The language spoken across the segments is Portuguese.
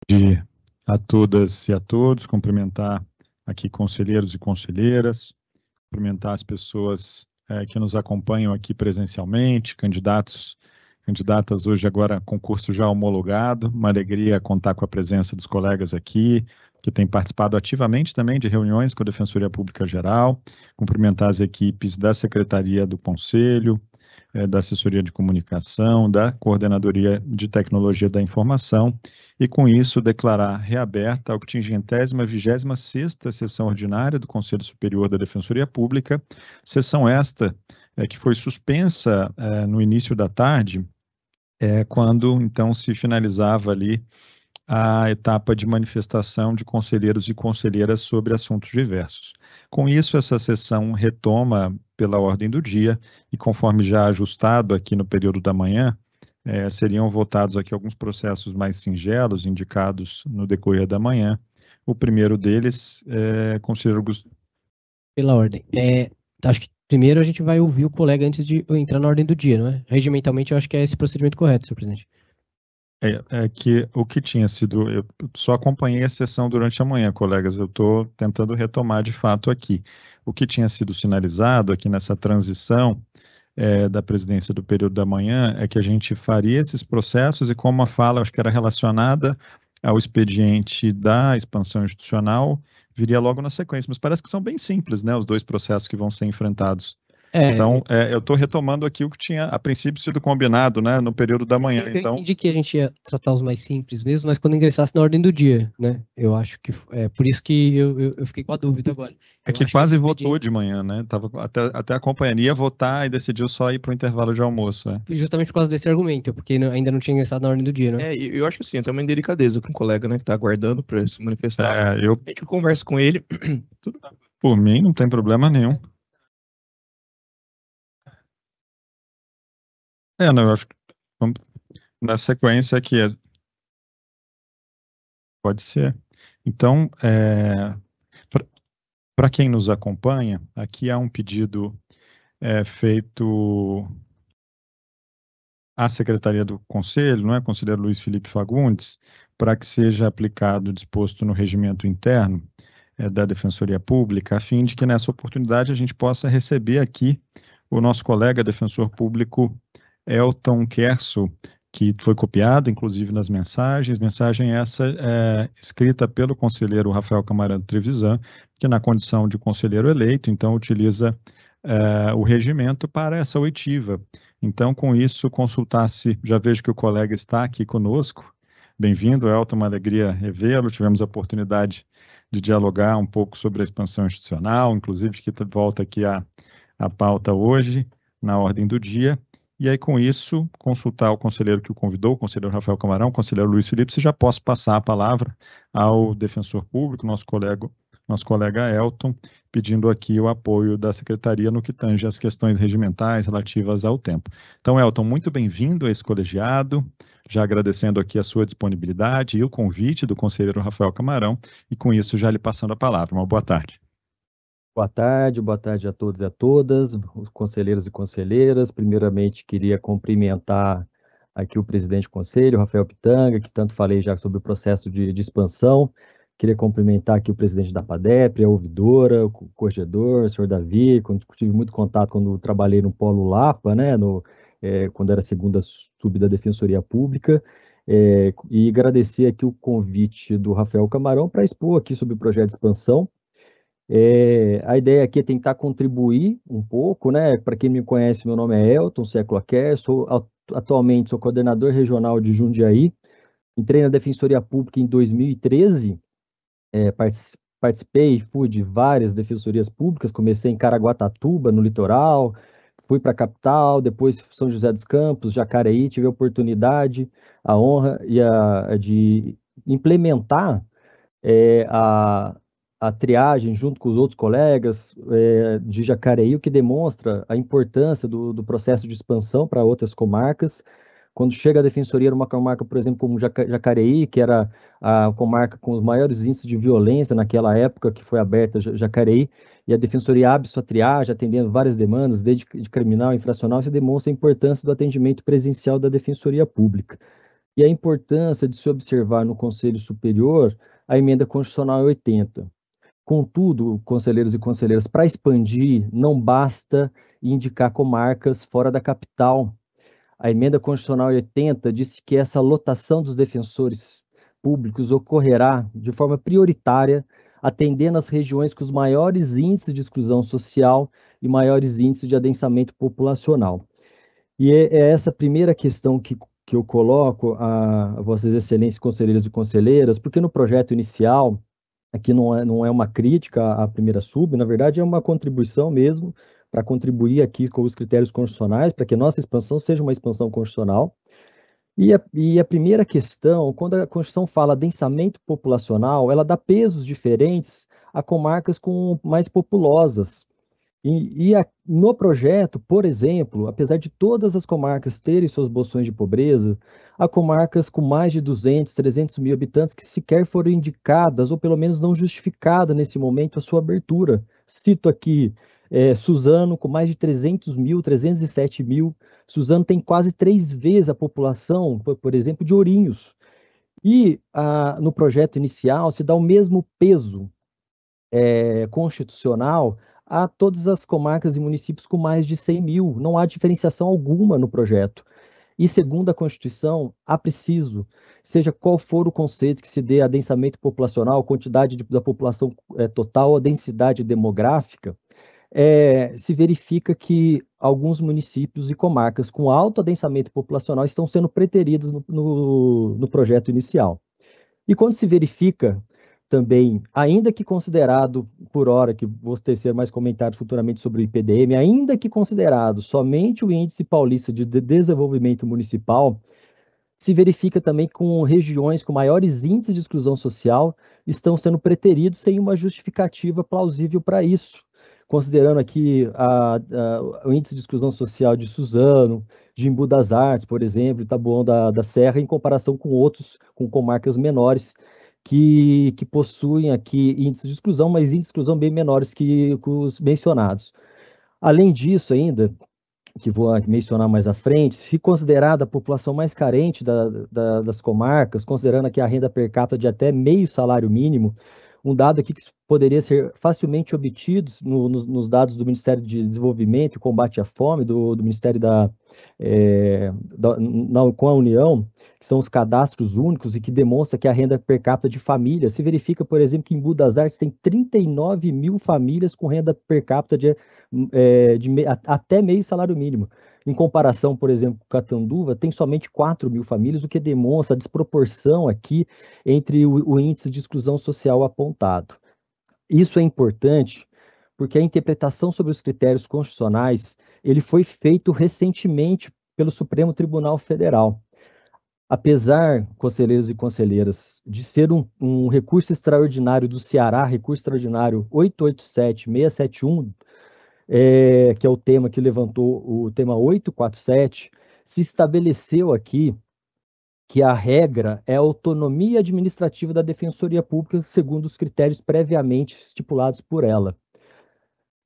De a todas e a todos, cumprimentar aqui conselheiros e conselheiras, cumprimentar as pessoas que nos acompanham aqui presencialmente, candidatas hoje agora concurso já homologado, uma alegria contar com a presença dos colegas aqui, que têm participado ativamente também de reuniões com a Defensoria Pública Geral, cumprimentar as equipes da Secretaria do Conselho, da Assessoria de Comunicação, da Coordenadoria de Tecnologia da Informação, e com isso declarar reaberta a 82ª sessão ordinária do Conselho Superior da Defensoria Pública, sessão esta que foi suspensa no início da tarde, quando então se finalizava ali a etapa de manifestação de conselheiros e conselheiras sobre assuntos diversos. Com isso, essa sessão retoma pela ordem do dia e, conforme já ajustado aqui no período da manhã, seriam votados aqui alguns processos mais singelos, indicados no decorrer da manhã. O primeiro deles conselheiro Gustavo. Pela ordem. Acho que primeiro a gente vai ouvir o colega antes de entrar na ordem do dia, não é? Regimentalmente, eu acho que é esse procedimento correto, senhor presidente. Que o que tinha sido, eu só acompanhei a sessão durante a manhã, colegas, eu estou tentando retomar de fato aqui. O que tinha sido sinalizado aqui nessa transição da presidência do período da manhã é que a gente faria esses processos e como a fala, acho que era relacionada ao expediente da expansão institucional, viria logo na sequência, mas parece que são bem simples, né, os dois processos que vão ser enfrentados. Então, eu estou retomando aqui o que tinha, a princípio, sido combinado, né, no período da manhã. Eu entendi que a gente ia tratar os mais simples mesmo, mas quando ingressasse na ordem do dia, né? Eu acho que é por isso que eu fiquei com a dúvida agora. É que quase votou de manhã, né? Tava, até a companhia ia votar e decidiu só ir para o intervalo de almoço. Justamente por causa desse argumento, porque ainda não tinha ingressado na ordem do dia, né? Eu acho assim, tem uma indelicadeza com o colega, né, que tá aguardando para se manifestar. A gente conversa com ele. Por mim, não tem problema nenhum. Não, eu acho que na sequência aqui pode ser. Então, para quem nos acompanha, aqui há um pedido feito à Secretaria do Conselho, não é, conselheiro Luiz Felipe Fagundes, para que seja aplicado o disposto no regimento interno da Defensoria Pública, a fim de que nessa oportunidade a gente possa receber aqui o nosso colega defensor público Elton Kerso, que foi copiada, inclusive, nas mensagens. Mensagem essa escrita pelo conselheiro Rafael Camarão Trevisan, que na condição de conselheiro eleito, então utiliza o regimento para essa oitiva. Então, com isso, consultar-se, já vejo que o colega está aqui conosco. Bem-vindo, Elton, uma alegria revê-lo. Tivemos a oportunidade de dialogar um pouco sobre a expansão institucional, inclusive que volta aqui a pauta hoje, na ordem do dia. E aí, com isso, consultar o conselheiro que o convidou, o conselheiro Rafael Camarão, o conselheiro Luiz Felipe, se já posso passar a palavra ao defensor público, nosso colega Elton, pedindo aqui o apoio da Secretaria no que tange as questões regimentais relativas ao tempo. Então, Elton, muito bem-vindo a esse colegiado, já agradecendo aqui a sua disponibilidade e o convite do conselheiro Rafael Camarão, e com isso já lhe passando a palavra. Uma boa tarde. Boa tarde a todos e a todas, os conselheiros e conselheiras. Primeiramente, queria cumprimentar aqui o presidente do conselho, Rafael Pitanga, que tanto falei já sobre o processo de expansão. Queria cumprimentar aqui o presidente da PADEP, a ouvidora, o corregedor, o senhor Davi, tive muito contato quando trabalhei no Polo Lapa, né, quando era segunda sub da Defensoria Pública, e agradecer aqui o convite do Rafael Camarão para expor aqui sobre o projeto de expansão. A ideia aqui é tentar contribuir um pouco, né? Para quem me conhece, meu nome é Elton Século Quer, atualmente sou coordenador regional de Jundiaí, entrei na Defensoria Pública em 2013, participei e fui de várias defensorias públicas, comecei em Caraguatatuba, no litoral, fui para a capital, depois São José dos Campos, Jacareí, tive a oportunidade, a honra de implementar a triagem junto com os outros colegas de Jacareí, o que demonstra a importância do processo de expansão para outras comarcas. Quando chega a defensoria numa comarca, por exemplo, como Jacareí, que era a comarca com os maiores índices de violência naquela época que foi aberta Jacareí, e a defensoria abre sua triagem, atendendo várias demandas, desde de criminal, infracional, isso demonstra a importância do atendimento presencial da defensoria pública. e a importância de se observar no Conselho Superior a Emenda Constitucional 80. Contudo, conselheiros e conselheiras, para expandir, não basta indicar comarcas fora da capital. A Emenda Constitucional 80 disse que essa lotação dos defensores públicos ocorrerá de forma prioritária, atendendo as regiões com os maiores índices de exclusão social e maiores índices de adensamento populacional. E é essa primeira questão que eu coloco a Vossas Excelências, conselheiros e conselheiras, porque no projeto inicial, aqui não é uma crítica à primeira sub, na verdade é uma contribuição mesmo, para contribuir aqui com os critérios constitucionais, para que a nossa expansão seja uma expansão constitucional. E a primeira questão, quando a Constituição fala densamento populacional, ela dá pesos diferentes a comarcas mais populosas. No projeto, por exemplo, apesar de todas as comarcas terem suas bolsões de pobreza, há comarcas com mais de 200, 300 mil habitantes que sequer foram indicadas, ou pelo menos não justificada nesse momento a sua abertura. Cito aqui Suzano, com mais de 300 mil, 307 mil. Suzano tem quase 3 vezes a população, por exemplo, de Ourinhos. E no projeto inicial se dá o mesmo peso constitucional a todas as comarcas e municípios com mais de 100 mil. Não há diferenciação alguma no projeto. E segundo a Constituição, há preciso, seja qual for o conceito que se dê a densamento populacional, quantidade da população total, a densidade demográfica, se verifica que alguns municípios e comarcas com alto adensamento populacional estão sendo preteridos no projeto inicial. E quando se verifica também, ainda que considerado, por hora, que vou tecer mais comentários futuramente sobre o IPDM, ainda que considerado somente o Índice Paulista de Desenvolvimento Municipal, se verifica também com regiões com maiores índices de exclusão social estão sendo preteridos sem uma justificativa plausível para isso. Considerando aqui o índice de exclusão social de Suzano, de Embu das Artes, por exemplo, Taboão da Serra, em comparação com com comarcas menores, que possuem aqui índices de exclusão, mas índices de exclusão bem menores que os mencionados. Além disso, ainda, que vou mencionar mais à frente, se considerada a população mais carente das comarcas, considerando aqui a renda per capita de até meio salário mínimo, um dado aqui que poderia ser facilmente obtido nos dados do Ministério de Desenvolvimento e Combate à Fome, do Ministério com a União, que são os cadastros únicos e que demonstra que a renda per capita de família, se verifica, por exemplo, que em Embu das Artes tem 39 mil famílias com renda per capita até meio salário mínimo. Em comparação, por exemplo, com Catanduva, tem somente 4 mil famílias, o que demonstra a desproporção aqui entre o índice de exclusão social apontado. Isso é importante porque a interpretação sobre os critérios constitucionais ele foi feito recentemente pelo Supremo Tribunal Federal. Apesar, conselheiros e conselheiras, de ser um recurso extraordinário do Ceará, recurso extraordinário 887-671, que é o tema que levantou o tema 847, se estabeleceu aqui que a regra é a autonomia administrativa da Defensoria Pública, segundo os critérios previamente estipulados por ela.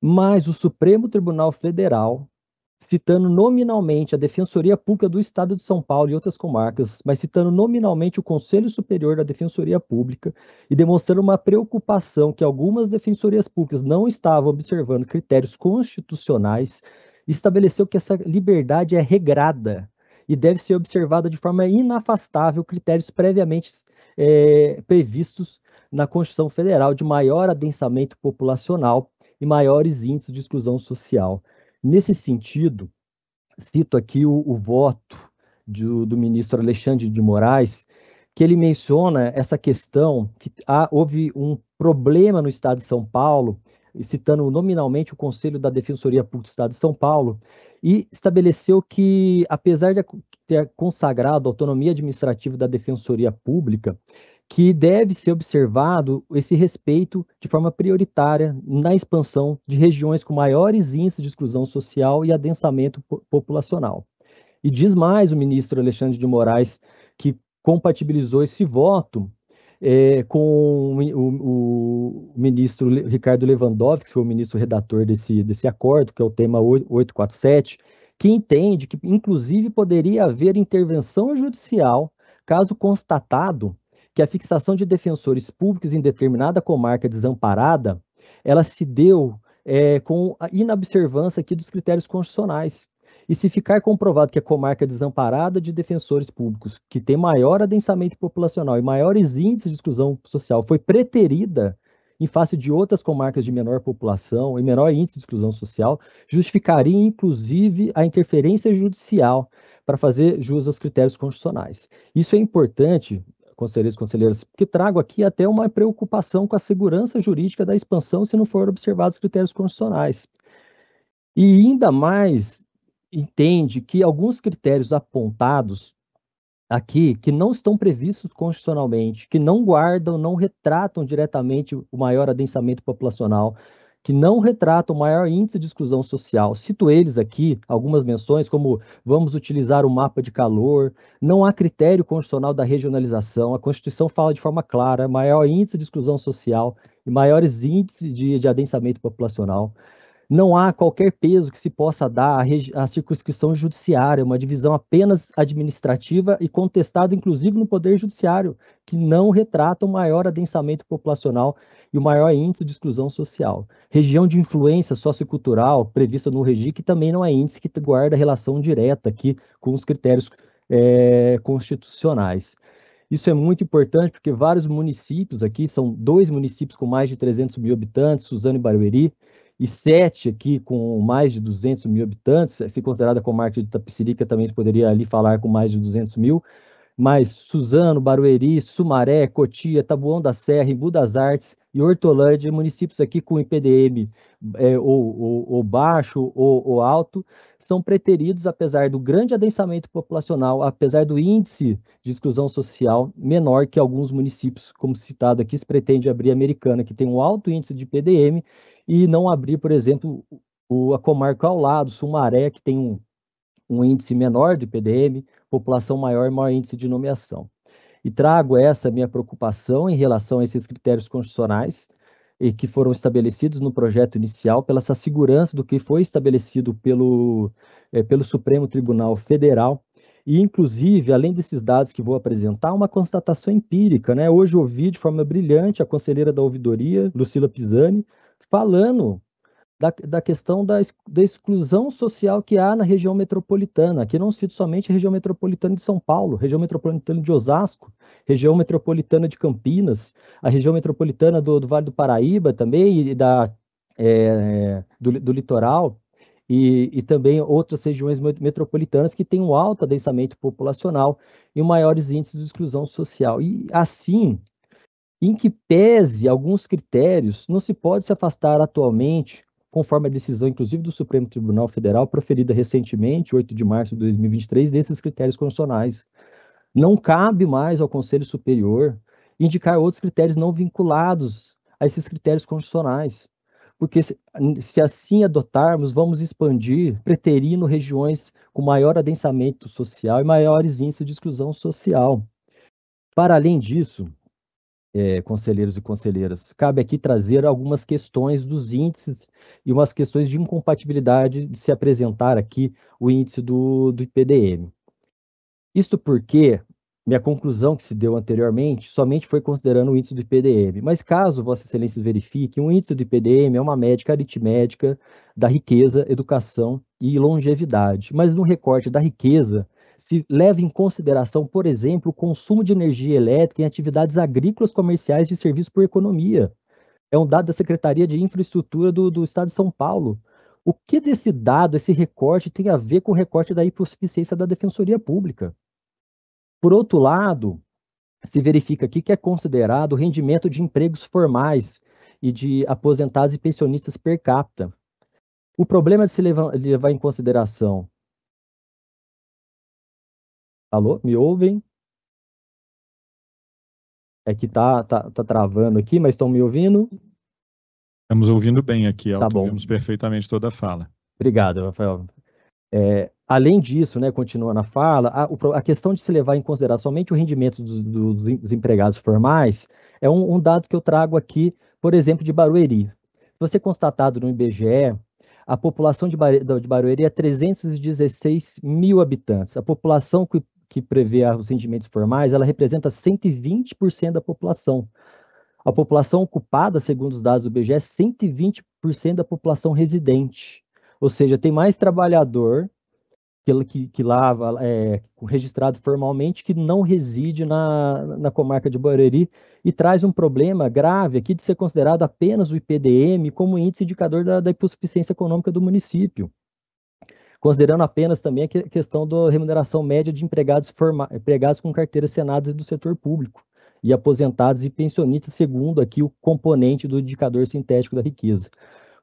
Mas o Supremo Tribunal Federal, citando nominalmente a Defensoria Pública do Estado de São Paulo e outras comarcas, mas citando nominalmente o Conselho Superior da Defensoria Pública e demonstrando uma preocupação que algumas defensorias públicas não estavam observando critérios constitucionais, estabeleceu que essa liberdade é regrada e deve ser observada de forma inafastável critérios previamente previstos na Constituição Federal de maior adensamento populacional e maiores índices de exclusão social. Nesse sentido, cito aqui o voto do ministro Alexandre de Moraes, que ele menciona essa questão que houve um problema no Estado de São Paulo, citando nominalmente o Conselho da Defensoria Pública do Estado de São Paulo, e estabeleceu que, apesar de ter consagrado a autonomia administrativa da Defensoria Pública, que deve ser observado esse respeito de forma prioritária na expansão de regiões com maiores índices de exclusão social e adensamento populacional. E diz mais o ministro Alexandre de Moraes, que compatibilizou esse voto com o ministro Ricardo Lewandowski, que foi o ministro redator desse acordo, que é o tema 847, que entende que, inclusive, poderia haver intervenção judicial caso constatado que a fixação de defensores públicos em determinada comarca desamparada, ela se deu com a inobservância aqui dos critérios constitucionais. E se ficar comprovado que a comarca desamparada de defensores públicos, que tem maior adensamento populacional e maiores índices de exclusão social, foi preterida em face de outras comarcas de menor população e menor índice de exclusão social, justificaria, inclusive, a interferência judicial para fazer jus aos critérios constitucionais. Isso é importante, conselheiros e conselheiras, porque trago aqui até uma preocupação com a segurança jurídica da expansão se não forem observados os critérios constitucionais. E ainda mais entende que alguns critérios apontados aqui, que não estão previstos constitucionalmente, que não guardam, não retratam diretamente o maior adensamento populacional, que não retratam o maior índice de exclusão social. Cito eles aqui, algumas menções, como vamos utilizar o mapa de calor, não há critério constitucional da regionalização, a Constituição fala de forma clara, maior índice de exclusão social e maiores índices de adensamento populacional. Não há qualquer peso que se possa dar à circunscrição judiciária, uma divisão apenas administrativa e contestada, inclusive, no Poder Judiciário, que não retrata o maior adensamento populacional e o maior índice de exclusão social. Região de influência sociocultural, prevista no REGIC, que também não é índice que guarda relação direta aqui com os critérios constitucionais. Isso é muito importante porque vários municípios aqui, são 2 municípios com mais de 300 mil habitantes, Suzano e Barueri, e 7 aqui com mais de 200 mil habitantes, se considerada a comarca de Itapecerica, também poderia ali falar com mais de 200 mil, mas Suzano, Barueri, Sumaré, Cotia, Taboão da Serra, Embu das Artes e Hortolândia, municípios aqui com IPDM ou baixo ou alto, são preteridos, apesar do grande adensamento populacional, apesar do índice de exclusão social menor que alguns municípios, como citado aqui, se pretende abrir a Americana, que tem um alto índice de IPDM, e não abrir, por exemplo, a comarca ao lado, Sumaré, que tem um índice menor de IPDM, população maior e maior índice de nomeação. E trago essa minha preocupação em relação a esses critérios constitucionais e que foram estabelecidos no projeto inicial, pela essa segurança do que foi estabelecido pelo Supremo Tribunal Federal. E, inclusive, além desses dados que vou apresentar, uma constatação empírica, né? Hoje ouvi de forma brilhante a conselheira da ouvidoria, Lucila Pisani, falando da questão da exclusão social que há na região metropolitana. Aqui não cito somente a região metropolitana de São Paulo, região metropolitana de Osasco, região metropolitana de Campinas, a região metropolitana do Vale do Paraíba também, e do litoral, e também outras regiões metropolitanas que têm um alto adensamento populacional e maiores índices de exclusão social. E assim, em que pese alguns critérios, não se pode se afastar atualmente, conforme a decisão, inclusive, do Supremo Tribunal Federal, proferida recentemente, 8 de março de 2023, desses critérios constitucionais. Não cabe mais ao Conselho Superior indicar outros critérios não vinculados a esses critérios constitucionais, porque se assim adotarmos, vamos expandir, preterindo regiões com maior adensamento social e maiores índices de exclusão social. Para além disso, conselheiros e conselheiras, cabe aqui trazer algumas questões dos índices e umas questões de incompatibilidade de se apresentar aqui o índice do IPDM. Isto porque minha conclusão que se deu anteriormente somente foi considerando o índice do IPDM, mas caso Vossa Excelência verifique, o índice do IPDM é uma médica aritmética da riqueza, educação e longevidade, mas no recorte da riqueza se leva em consideração, por exemplo, o consumo de energia elétrica em atividades agrícolas, comerciais de serviço por economia. É um dado da Secretaria de Infraestrutura do Estado de São Paulo. O que desse dado, esse recorte, tem a ver com o recorte da hipossuficiência da Defensoria Pública? Por outro lado, se verifica aqui que é considerado o rendimento de empregos formais e de aposentados e pensionistas per capita. O problema de se levar em consideração... Alô, me ouvem? É que tá travando aqui, mas estão me ouvindo? Estamos ouvindo bem aqui, Tá bom. ouvimos perfeitamente toda a fala. Obrigado, Rafael. Além disso, né, continuando a fala, a questão de se levar em consideração somente o rendimento dos empregados formais é um dado que eu trago aqui, por exemplo, de Barueri. Se você constatado no IBGE, a população de Barueri é 316 mil habitantes. A população que que prevê os rendimentos formais, ela representa 120% da população. A população ocupada, segundo os dados do IBGE, é 120% da população residente. Ou seja, tem mais trabalhador que lá registrado formalmente, que não reside na comarca de Barueri, e traz um problema grave aqui de ser considerado apenas o IPDM como índice indicador da hipossuficiência econômica do município, considerando apenas também a questão da remuneração média de empregados com carteira assinada do setor público, e aposentados e pensionistas, segundo aqui o componente do indicador sintético da riqueza.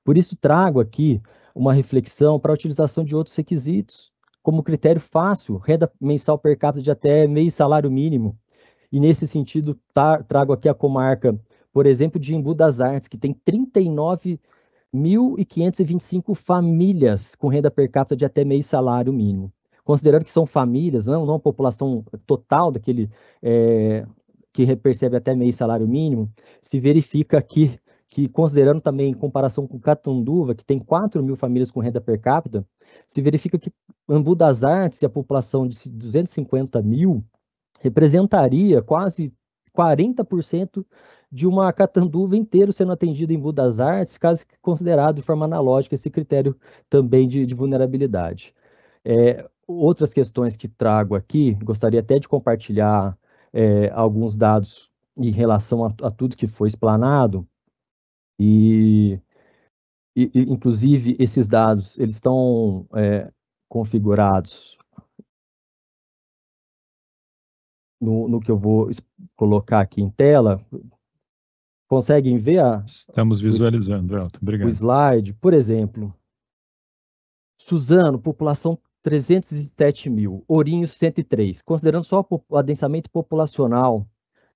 Por isso, trago aqui uma reflexão para a utilização de outros requisitos, como critério fácil, renda mensal per capita de até meio salário mínimo. E, nesse sentido, trago aqui a comarca, por exemplo, de Embu das Artes, que tem 39.525 famílias com renda per capita de até meio salário mínimo. Considerando que são famílias, não a população total daquele que percebe até meio salário mínimo, se verifica aqui que, considerando também em comparação com Catanduva, que tem 4.000 famílias com renda per capita, se verifica que Embu das Artes e a população de 250 mil representaria quase 40% de uma Catanduva inteiro sendo atendida em Embu das Artes, caso considerado de forma analógica esse critério também de vulnerabilidade. Outras questões que trago aqui, gostaria até de compartilhar alguns dados em relação a tudo que foi explanado, e inclusive esses dados eles estão configurados no que eu vou colocar aqui em tela. Conseguem ver? Estamos visualizando, Elton. Obrigado. O slide, por exemplo, Suzano, população 307 mil, Ourinhos 103. Considerando só o adensamento populacional,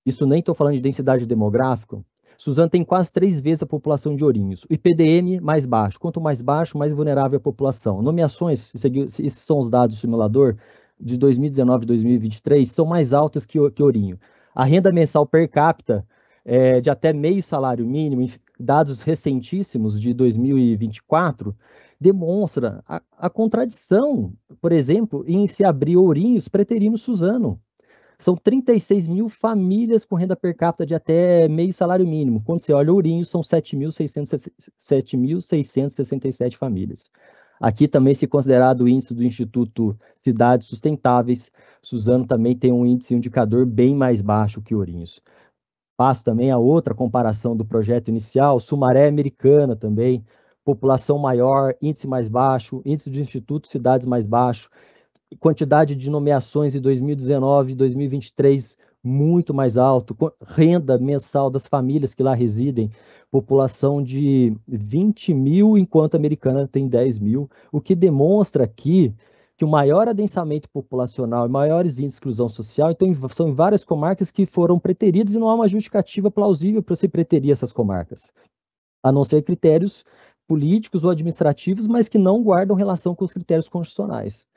isso nem estou falando de densidade demográfica, Suzano tem quase 3 vezes a população de Ourinhos. O IPDM mais baixo. Quanto mais baixo, mais vulnerável a população. Nomeações, esses são os dados do simulador de 2019 e 2023, são mais altas que Ourinho. A renda mensal per capita de até meio salário mínimo, dados recentíssimos de 2024, demonstra a contradição. Por exemplo, em se abrir Ourinhos, preteríamos Suzano. São 36 mil famílias com renda per capita de até meio salário mínimo. Quando você olha Ourinhos, são 7.667 famílias. Aqui também, se considerado o índice do Instituto Cidades Sustentáveis, Suzano também tem um índice indicador bem mais baixo que Ourinhos. Passo também a outra comparação do projeto inicial, Sumaré Americana também, população maior, índice mais baixo, índice do Instituto Cidades mais baixo, quantidade de nomeações em 2019 e 2023 muito mais alto, renda mensal das famílias que lá residem, população de 20 mil, enquanto a Americana tem 10 mil, o que demonstra aqui que o maior adensamento populacional e maiores índices de exclusão social, então são em várias comarcas que foram preteridas e não há uma justificativa plausível para se preterir essas comarcas, a não ser critérios políticos ou administrativos, mas que não guardam relação com os critérios constitucionais.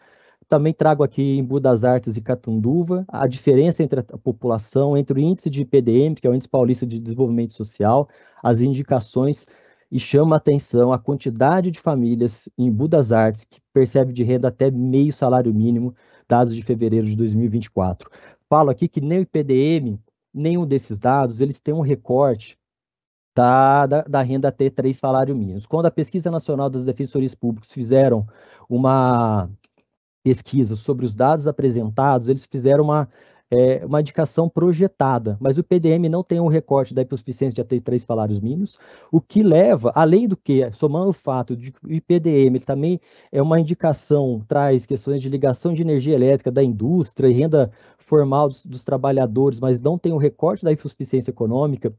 Também trago aqui Embu das Artes e Catanduva, a diferença entre a população, entre o índice de IPDM, que é o Índice Paulista de Desenvolvimento Social, as indicações, e chama a atenção a quantidade de famílias em Embu das Artes que percebe de renda até meio salário mínimo, dados de fevereiro de 2024. Falo aqui que nem o IPDM, nenhum desses dados, eles têm um recorte da renda até 3 salários mínimos. Quando a Pesquisa Nacional das Defensorias Públicas fizeram uma pesquisa sobre os dados apresentados, eles fizeram uma indicação projetada, mas o IPDM não tem um recorte da hipossuficiência de até 3 salários mínimos, o que leva, além do que, somando o fato de que o IPDM ele também é uma indicação, traz questões de ligação de energia elétrica da indústria e renda formal dos trabalhadores, mas não tem o recorte da hipossuficiência econômica,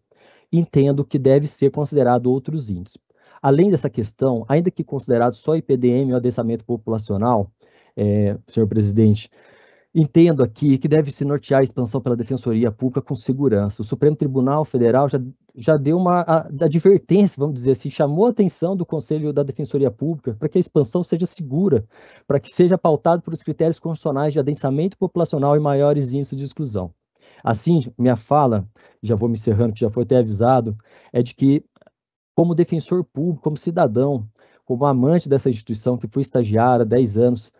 entendo que deve ser considerado outros índices. Além dessa questão, ainda que considerado só IPDM, o adensamento populacional, senhor presidente, entendo aqui que deve se nortear a expansão pela Defensoria Pública com segurança. O Supremo Tribunal Federal já deu uma advertência, vamos dizer assim, chamou a atenção do Conselho da Defensoria Pública para que a expansão seja segura, para que seja pautado por os critérios constitucionais de adensamento populacional e maiores índices de exclusão. Assim, minha fala, já vou me encerrando, que já foi até avisado, é de que, como defensor público, como cidadão, como amante dessa instituição, que fui estagiário há 10 anos,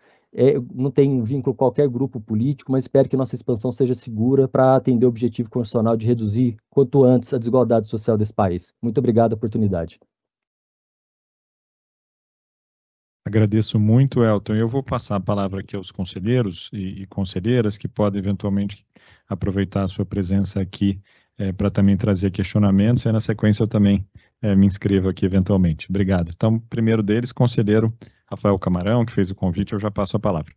não tem vínculo com qualquer grupo político, mas espero que nossa expansão seja segura para atender o objetivo constitucional de reduzir quanto antes a desigualdade social desse país. Muito obrigado pela oportunidade. Agradeço muito, Elton. Eu vou passar a palavra aqui aos conselheiros e conselheiras que podem eventualmente aproveitar a sua presença aqui para também trazer questionamentos, e na sequência eu também me inscrevo aqui eventualmente. Obrigado. Então, primeiro deles, conselheiro Rafael Camarão, que fez o convite, eu já passo a palavra.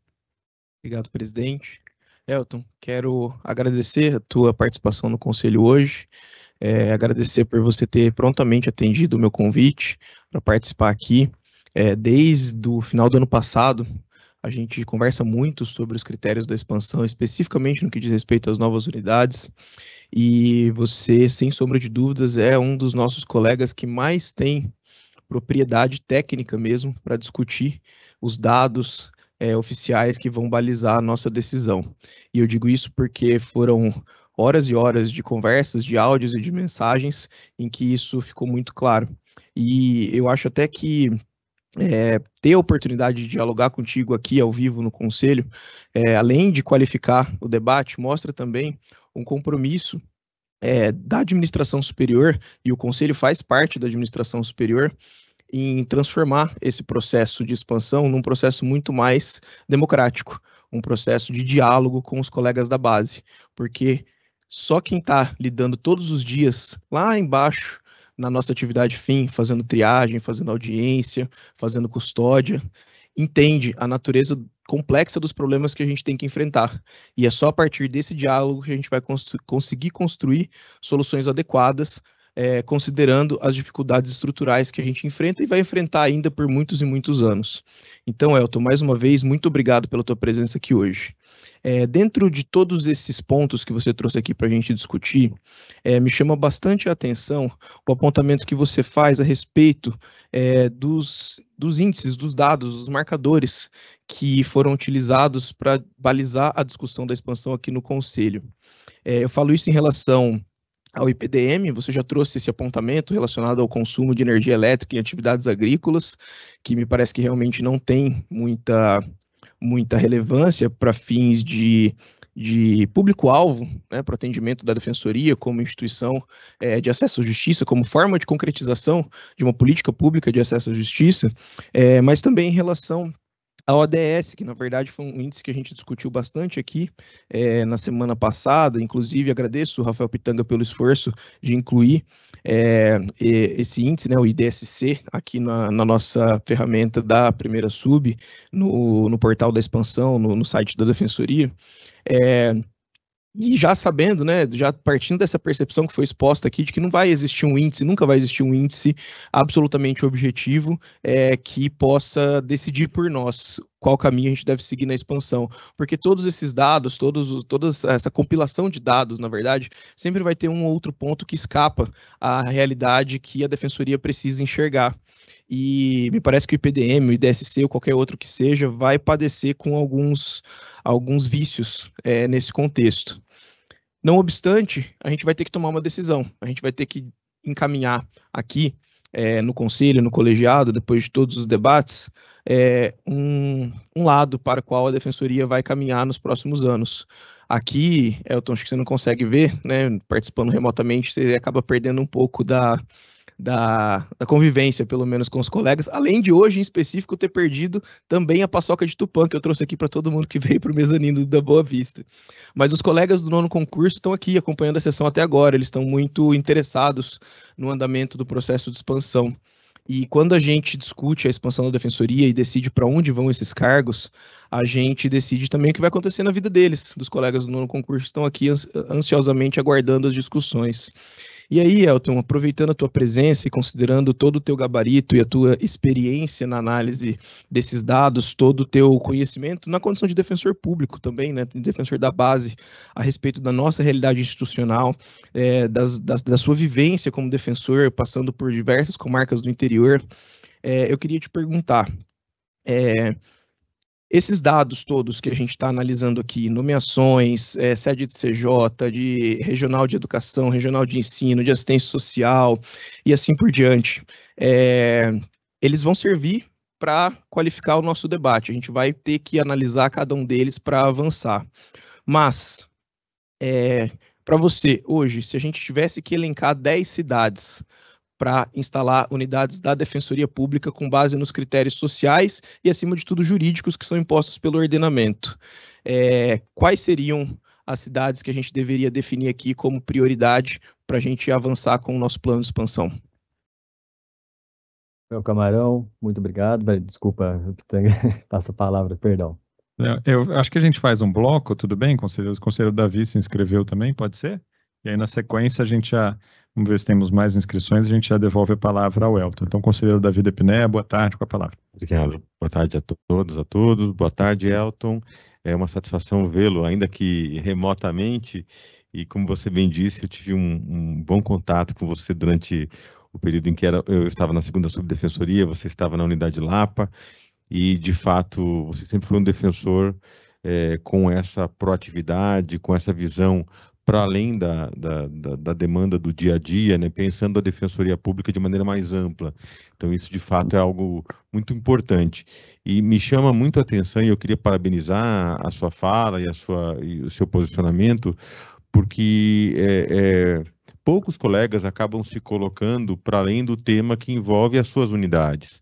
Obrigado, presidente. Elton, quero agradecer a tua participação no conselho hoje, agradecer por você ter prontamente atendido o meu convite para participar aqui. Desde o final do ano passado, a gente conversa muito sobre os critérios da expansão, especificamente no que diz respeito às novas unidades, e você, sem sombra de dúvidas, é um dos nossos colegas que mais tem propriedade técnica mesmo para discutir os dados oficiais que vão balizar a nossa decisão. E eu digo isso porque foram horas e horas de conversas, de áudios e de mensagens em que isso ficou muito claro. E eu acho até que ter a oportunidade de dialogar contigo aqui ao vivo no Conselho, além de qualificar o debate, mostra também um compromisso da administração superior, e o Conselho faz parte da administração superior, em transformar esse processo de expansão num processo muito mais democrático, um processo de diálogo com os colegas da base, porque só quem está lidando todos os dias lá embaixo na nossa atividade fim, fazendo triagem, fazendo audiência, fazendo custódia, entende a natureza complexa dos problemas que a gente tem que enfrentar. E é só a partir desse diálogo que a gente vai conseguir construir soluções adequadas, considerando as dificuldades estruturais que a gente enfrenta e vai enfrentar ainda por muitos e muitos anos. Então, Elton, mais uma vez, muito obrigado pela tua presença aqui hoje. Dentro de todos esses pontos que você trouxe aqui para a gente discutir, me chama bastante a atenção o apontamento que você faz a respeito dos índices, dos dados, dos marcadores que foram utilizados para balizar a discussão da expansão aqui no Conselho. Eu falo isso em relação ao IPDM, você já trouxe esse apontamento relacionado ao consumo de energia elétrica em atividades agrícolas, que me parece que realmente não tem muita relevância para fins de público-alvo, né, para o atendimento da Defensoria como instituição de acesso à justiça, como forma de concretização de uma política pública de acesso à justiça, mas também em relação a ODS, que na verdade foi um índice que a gente discutiu bastante aqui na semana passada, inclusive agradeço o Rafael Pitanga pelo esforço de incluir esse índice, né, o IDSC, aqui na nossa ferramenta da primeira sub, no portal da expansão, no site da Defensoria. E já sabendo, né, já partindo dessa percepção que foi exposta aqui, de que não vai existir um índice, nunca vai existir um índice absolutamente objetivo que possa decidir por nós qual caminho a gente deve seguir na expansão, porque todos esses dados, toda essa compilação de dados, na verdade, sempre vai ter um ou outro ponto que escapa à realidade que a Defensoria precisa enxergar. E me parece que o IPDM, o IDSC ou qualquer outro que seja, vai padecer com alguns vícios nesse contexto. Não obstante, a gente vai ter que tomar uma decisão, a gente vai ter que encaminhar aqui no conselho, no colegiado, depois de todos os debates, um lado para o qual a Defensoria vai caminhar nos próximos anos. Aqui, Elton, acho que você não consegue ver, né, participando remotamente, você acaba perdendo um pouco da convivência, pelo menos com os colegas, além de hoje, em específico, ter perdido também a paçoca de Tupã, que eu trouxe aqui para todo mundo que veio para o mezanino da Boa Vista. Mas os colegas do nono concurso estão aqui acompanhando a sessão até agora, eles estão muito interessados no andamento do processo de expansão. E quando a gente discute a expansão da Defensoria e decide para onde vão esses cargos, a gente decide também o que vai acontecer na vida deles, dos colegas do nono concurso que estão aqui ansiosamente aguardando as discussões. E aí, Elton, aproveitando a tua presença e considerando todo o teu gabarito e a tua experiência na análise desses dados, todo o teu conhecimento na condição de defensor público também, né, defensor da base, a respeito da nossa realidade institucional, da sua vivência como defensor, passando por diversas comarcas do interior, eu queria te perguntar, esses dados todos que a gente está analisando aqui, nomeações, sede de CJ, de regional de educação, regional de ensino, de assistência social e assim por diante, eles vão servir para qualificar o nosso debate. A gente vai ter que analisar cada um deles para avançar. Mas, para você, hoje, se a gente tivesse que elencar 10 cidades para instalar unidades da Defensoria Pública com base nos critérios sociais e, acima de tudo, jurídicos que são impostos pelo ordenamento, quais seriam as cidades que a gente deveria definir aqui como prioridade para a gente avançar com o nosso plano de expansão? Meu camarão, muito obrigado. Desculpa, passa a palavra, perdão. Eu acho que a gente faz um bloco, tudo bem, conselheiro? O conselheiro Davi se inscreveu também, pode ser? E aí, na sequência, a gente já, vamos ver se temos mais inscrições, a gente já devolve a palavra ao Elton. Então, conselheiro Davi Depiné, boa tarde, com a palavra. Obrigado. Boa tarde a todos, a todos. Boa tarde, Elton. É uma satisfação vê-lo, ainda que remotamente, e como você bem disse, eu tive um bom contato com você durante o período em que eu estava na 2ª Subdefensoria, você estava na Unidade Lapa, e, de fato, você sempre foi um defensor com essa proatividade, com essa visão para além da demanda do dia a dia, né, pensando a Defensoria Pública de maneira mais ampla. Então, isso, de fato, é algo muito importante. E me chama muito a atenção, e eu queria parabenizar a sua fala e o seu posicionamento, porque poucos colegas acabam se colocando para além do tema que envolve as suas unidades.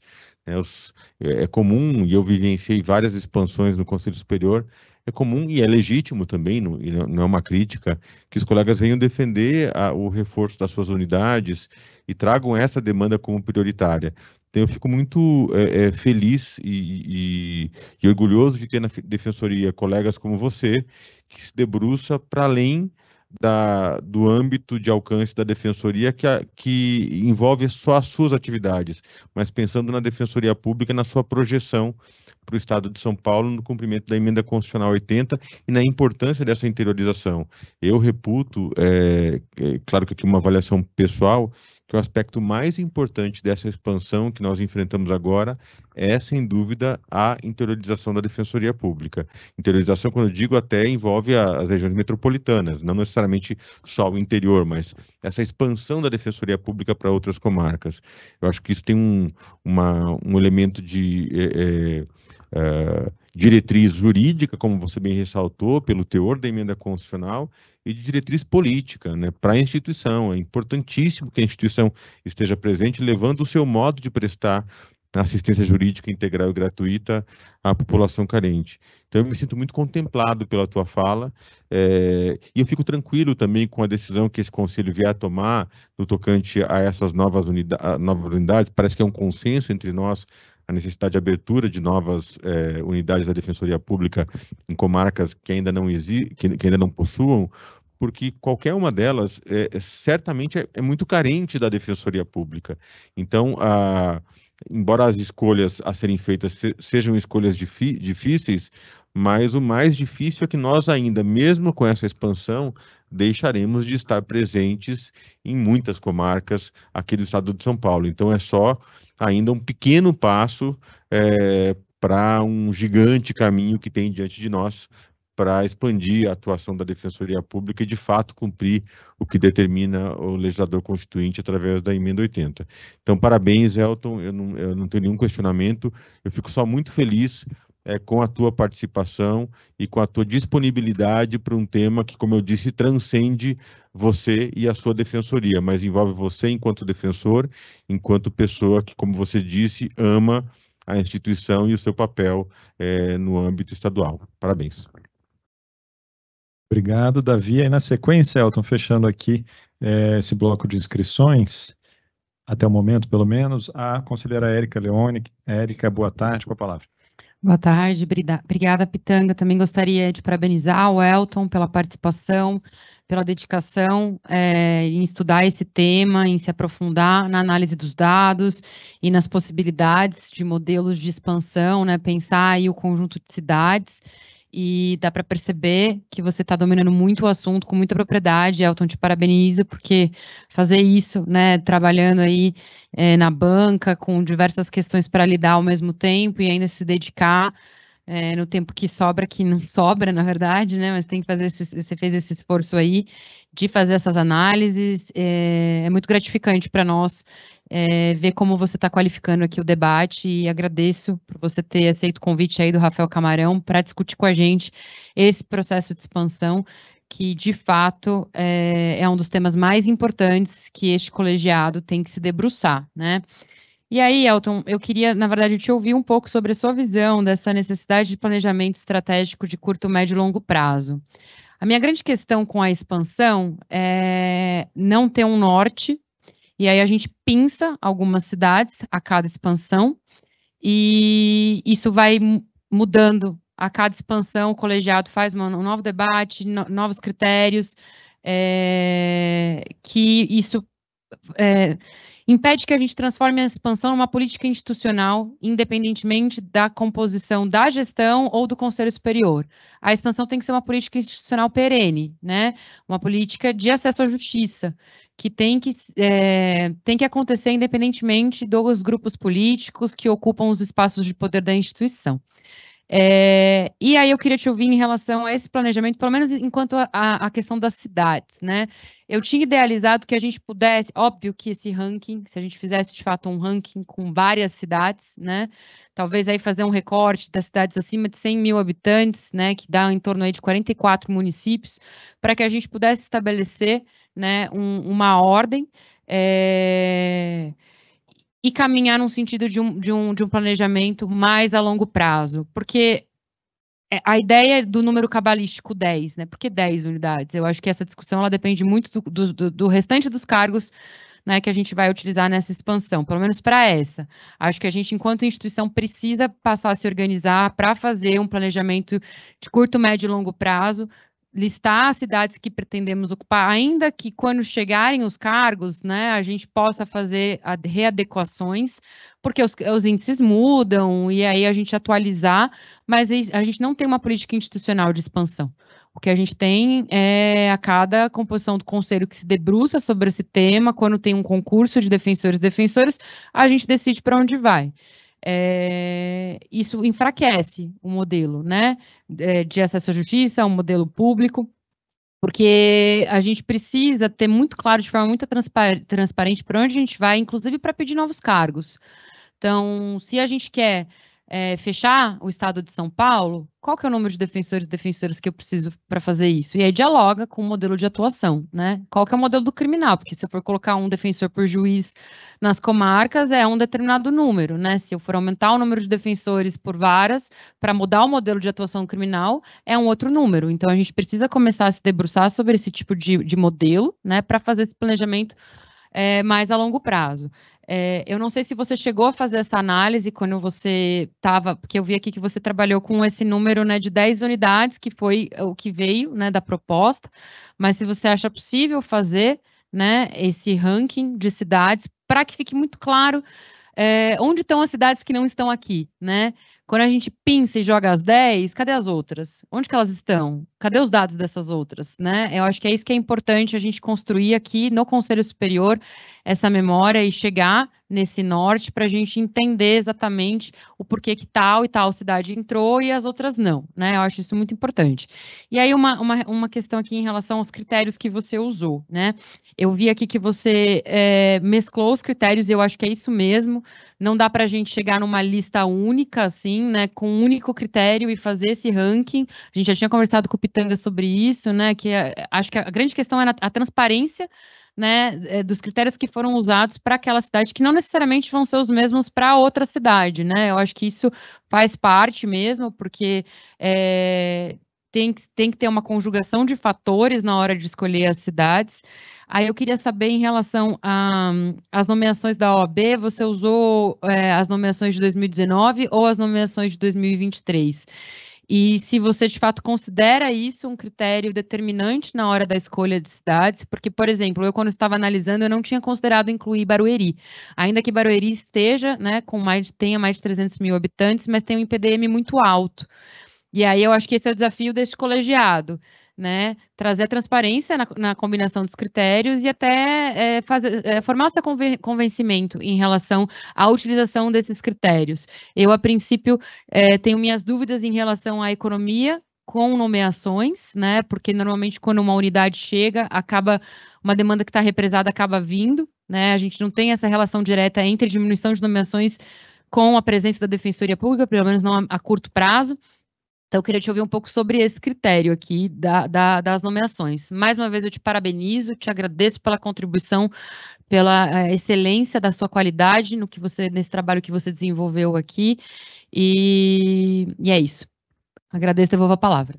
É comum, e eu vivenciei várias expansões no Conselho Superior, é comum e é legítimo também, não é uma crítica, que os colegas venham defender o reforço das suas unidades e tragam essa demanda como prioritária. Então, eu fico muito feliz e orgulhoso de ter na Defensoria colegas como você, que se debruça para além do âmbito de alcance da Defensoria que envolve só as suas atividades, mas pensando na Defensoria Pública, na sua projeção para o Estado de São Paulo no cumprimento da Emenda Constitucional 80 e na importância dessa interiorização. Eu reputo, claro que aqui uma avaliação pessoal, que o aspecto mais importante dessa expansão que nós enfrentamos agora é, sem dúvida, a interiorização da Defensoria Pública. Interiorização, quando eu digo, até envolve as regiões metropolitanas, não necessariamente só o interior, mas essa expansão da Defensoria Pública para outras comarcas. Eu acho que isso tem um elemento de diretriz jurídica, como você bem ressaltou, pelo teor da emenda constitucional, e de diretriz política, né, para a instituição. É importantíssimo que a instituição esteja presente, levando o seu modo de prestar assistência jurídica integral e gratuita à população carente. Então, eu me sinto muito contemplado pela tua fala, e eu fico tranquilo também com a decisão que esse Conselho vier a tomar no tocante a essas novas unidades. Parece que é um consenso entre nós a necessidade de abertura de novas unidades da Defensoria Pública em comarcas que ainda não que ainda não possuam, porque qualquer uma delas certamente é muito carente da Defensoria Pública. Então, embora as escolhas a serem feitas sejam escolhas difíceis, mas o mais difícil é que nós ainda, mesmo com essa expansão, deixaremos de estar presentes em muitas comarcas aqui do estado de São Paulo. Então, é só ainda um pequeno passo para um gigante caminho que tem diante de nós para expandir a atuação da Defensoria Pública e, de fato, cumprir o que determina o legislador constituinte através da Emenda 80. Então, parabéns, Elton, eu não tenho nenhum questionamento, eu fico só muito feliz com a tua participação e com a tua disponibilidade para um tema que, como eu disse, transcende você e a sua defensoria, mas envolve você enquanto defensor, enquanto pessoa que, como você disse, ama a instituição e o seu papel no âmbito estadual. Parabéns. Obrigado, Davi. Aí, na sequência, Elton, fechando aqui esse bloco de inscrições, até o momento, pelo menos, a conselheira Érica Leone. Érica, boa tarde, com a palavra. Boa tarde, obrigada, Pitanga. Também gostaria de parabenizar o Elton pela participação, pela dedicação em estudar esse tema, em se aprofundar na análise dos dados e nas possibilidades de modelos de expansão, né? Pensar aí o conjunto de cidades. E dá para perceber que você está dominando muito o assunto, com muita propriedade. Elton, te parabenizo, porque fazer isso, né, trabalhando aí na banca, com diversas questões para lidar ao mesmo tempo, e ainda se dedicar no tempo que sobra, que não sobra, na verdade, né, mas tem que fazer você fez esse esforço aí, de fazer essas análises. É muito gratificante para nós ver como você está qualificando aqui o debate, e agradeço por você ter aceito o convite aí do Rafael Camarão para discutir com a gente esse processo de expansão, que de fato é um dos temas mais importantes que este colegiado tem que se debruçar, né? E aí, Elton, eu queria, na verdade, te ouvir um pouco sobre a sua visão dessa necessidade de planejamento estratégico de curto, médio e longo prazo. A minha grande questão com a expansão é não ter um norte, e aí a gente pinça algumas cidades a cada expansão, e isso vai mudando a cada expansão. O colegiado faz um novo debate, novos critérios, que isso impede que a gente transforme a expansão numa política institucional, independentemente da composição da gestão ou do Conselho Superior. A expansão tem que ser uma política institucional perene, né? Uma política de acesso à justiça, que tem que acontecer independentemente dos grupos políticos que ocupam os espaços de poder da instituição. E aí eu queria te ouvir em relação a esse planejamento, pelo menos enquanto a questão das cidades, né? Eu tinha idealizado que a gente pudesse, óbvio que esse ranking, se a gente fizesse de fato um ranking com várias cidades, né? Talvez aí fazer um recorte das cidades acima de 100 mil habitantes, né? Que dá em torno aí de 44 municípios, para que a gente pudesse estabelecer, né, uma ordem, e caminhar num sentido de um planejamento mais a longo prazo, porque a ideia do número cabalístico 10, né? Por que 10 unidades? Eu acho que essa discussão ela depende muito do restante dos cargos, né, que a gente vai utilizar nessa expansão, pelo menos para essa. Acho que a gente, enquanto instituição, precisa passar a se organizar para fazer um planejamento de curto, médio e longo prazo, listar as cidades que pretendemos ocupar, ainda que quando chegarem os cargos, né, a gente possa fazer readequações, porque os índices mudam, e aí a gente atualizar, mas a gente não tem uma política institucional de expansão. O que a gente tem é a cada composição do conselho que se debruça sobre esse tema, quando tem um concurso de defensores e defensoras, a gente decide para onde vai. Isso enfraquece o modelo, né, de acesso à justiça, um modelo público, porque a gente precisa ter muito claro, de forma muito transparente, para onde a gente vai, inclusive para pedir novos cargos. Então, se a gente quer fechar o estado de São Paulo, qual que é o número de defensores e defensoras que eu preciso para fazer isso? E aí dialoga com o modelo de atuação, né? Qual que é o modelo do criminal? Porque se eu for colocar um defensor por juiz nas comarcas, é um determinado número, né? Se eu for aumentar o número de defensores por varas, para mudar o modelo de atuação criminal, é um outro número. Então, a gente precisa começar a se debruçar sobre esse tipo de modelo, né? Para fazer esse planejamento mais a longo prazo. Eu não sei se você chegou a fazer essa análise quando você estava, porque eu vi aqui que você trabalhou com esse número, né, de 10 unidades, que foi o que veio, né, da proposta, mas se você acha possível fazer, né, esse ranking de cidades, para que fique muito claro onde estão as cidades que não estão aqui, né? Quando a gente pinça e joga as 10, cadê as outras? Onde que elas estão? Cadê os dados dessas outras, né? Eu acho que é isso que é importante a gente construir aqui no Conselho Superior, essa memória, e chegar nesse norte para a gente entender exatamente o porquê que tal e tal cidade entrou e as outras não, né? Eu acho isso muito importante. E aí uma questão aqui em relação aos critérios que você usou, né? Eu vi aqui que você mesclou os critérios, e eu acho que é isso mesmo. Não dá para a gente chegar numa lista única, assim, né, com um único critério e fazer esse ranking. A gente já tinha conversado com o Pitanga sobre isso, né, que acho que a grande questão é a transparência, né, dos critérios que foram usados para aquela cidade, que não necessariamente vão ser os mesmos para outra cidade, né. Eu acho que isso faz parte mesmo, porque tem que ter uma conjugação de fatores na hora de escolher as cidades. Aí eu queria saber, em relação às nomeações da OAB, você usou as nomeações de 2019 ou as nomeações de 2023? E se você, de fato, considera isso um critério determinante na hora da escolha de cidades, porque, por exemplo, eu, quando estava analisando, eu não tinha considerado incluir Barueri, ainda que Barueri esteja, né, tenha mais de 300 mil habitantes, mas tem um IPDM muito alto. E aí eu acho que esse é o desafio deste colegiado, né, trazer a transparência na combinação dos critérios e até formar o seu convencimento em relação à utilização desses critérios. Eu, a princípio, tenho minhas dúvidas em relação à economia com nomeações, né? Porque normalmente quando uma unidade chega, uma demanda que está represada acaba vindo, né? A gente não tem essa relação direta entre diminuição de nomeações com a presença da Defensoria Pública, pelo menos não a curto prazo. Então, eu queria te ouvir um pouco sobre esse critério aqui das nomeações. Mais uma vez, eu te parabenizo, te agradeço pela contribuição, pela excelência da sua qualidade nesse trabalho que você desenvolveu aqui. E é isso. Agradeço e devolvo a palavra.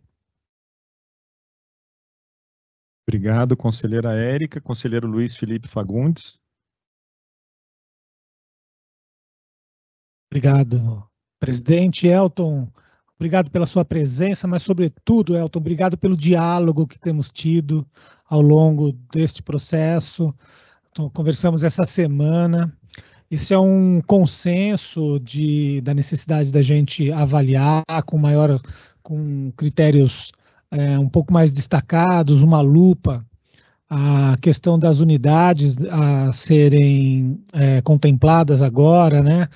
Obrigado, conselheira Érica. Conselheiro Luiz Felipe Fagundes. Obrigado, presidente. Elton, obrigado pela sua presença, mas, sobretudo, Elton, obrigado pelo diálogo que temos tido ao longo deste processo. Então, conversamos essa semana. Isso é um consenso da necessidade da gente avaliar com critérios um pouco mais destacados, uma lupa, a questão das unidades a serem contempladas agora, né?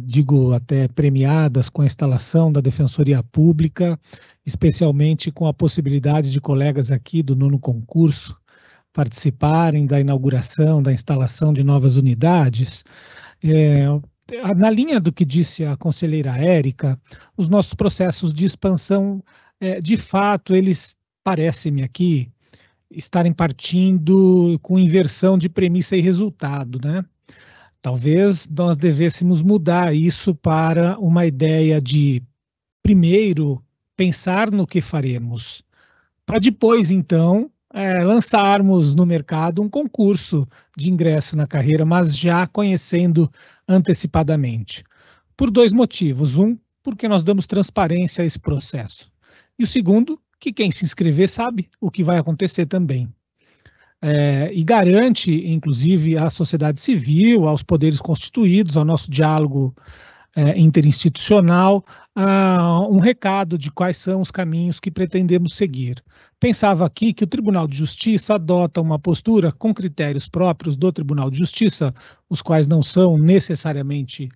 Digo até premiadas com a instalação da Defensoria Pública, especialmente com a possibilidade de colegas aqui do 9º concurso participarem da inauguração, da instalação de novas unidades. Na linha do que disse a conselheira Érica, os nossos processos de expansão, de fato, eles parecem-me aqui estarem partindo com inversão de premissa e resultado, né? Talvez nós devêssemos mudar isso para uma ideia de, primeiro, pensar no que faremos, para depois, então, lançarmos no mercado um concurso de ingresso na carreira, mas já conhecendo antecipadamente. Por 2 motivos. Um, porque nós damos transparência a esse processo. E o segundo, que quem se inscrever sabe o que vai acontecer também. E garante, inclusive, à sociedade civil, aos poderes constituídos, ao nosso diálogo interinstitucional, um recado de quais são os caminhos que pretendemos seguir. Pensava aqui que o Tribunal de Justiça adota uma postura com critérios próprios do Tribunal de Justiça, os quais não são necessariamente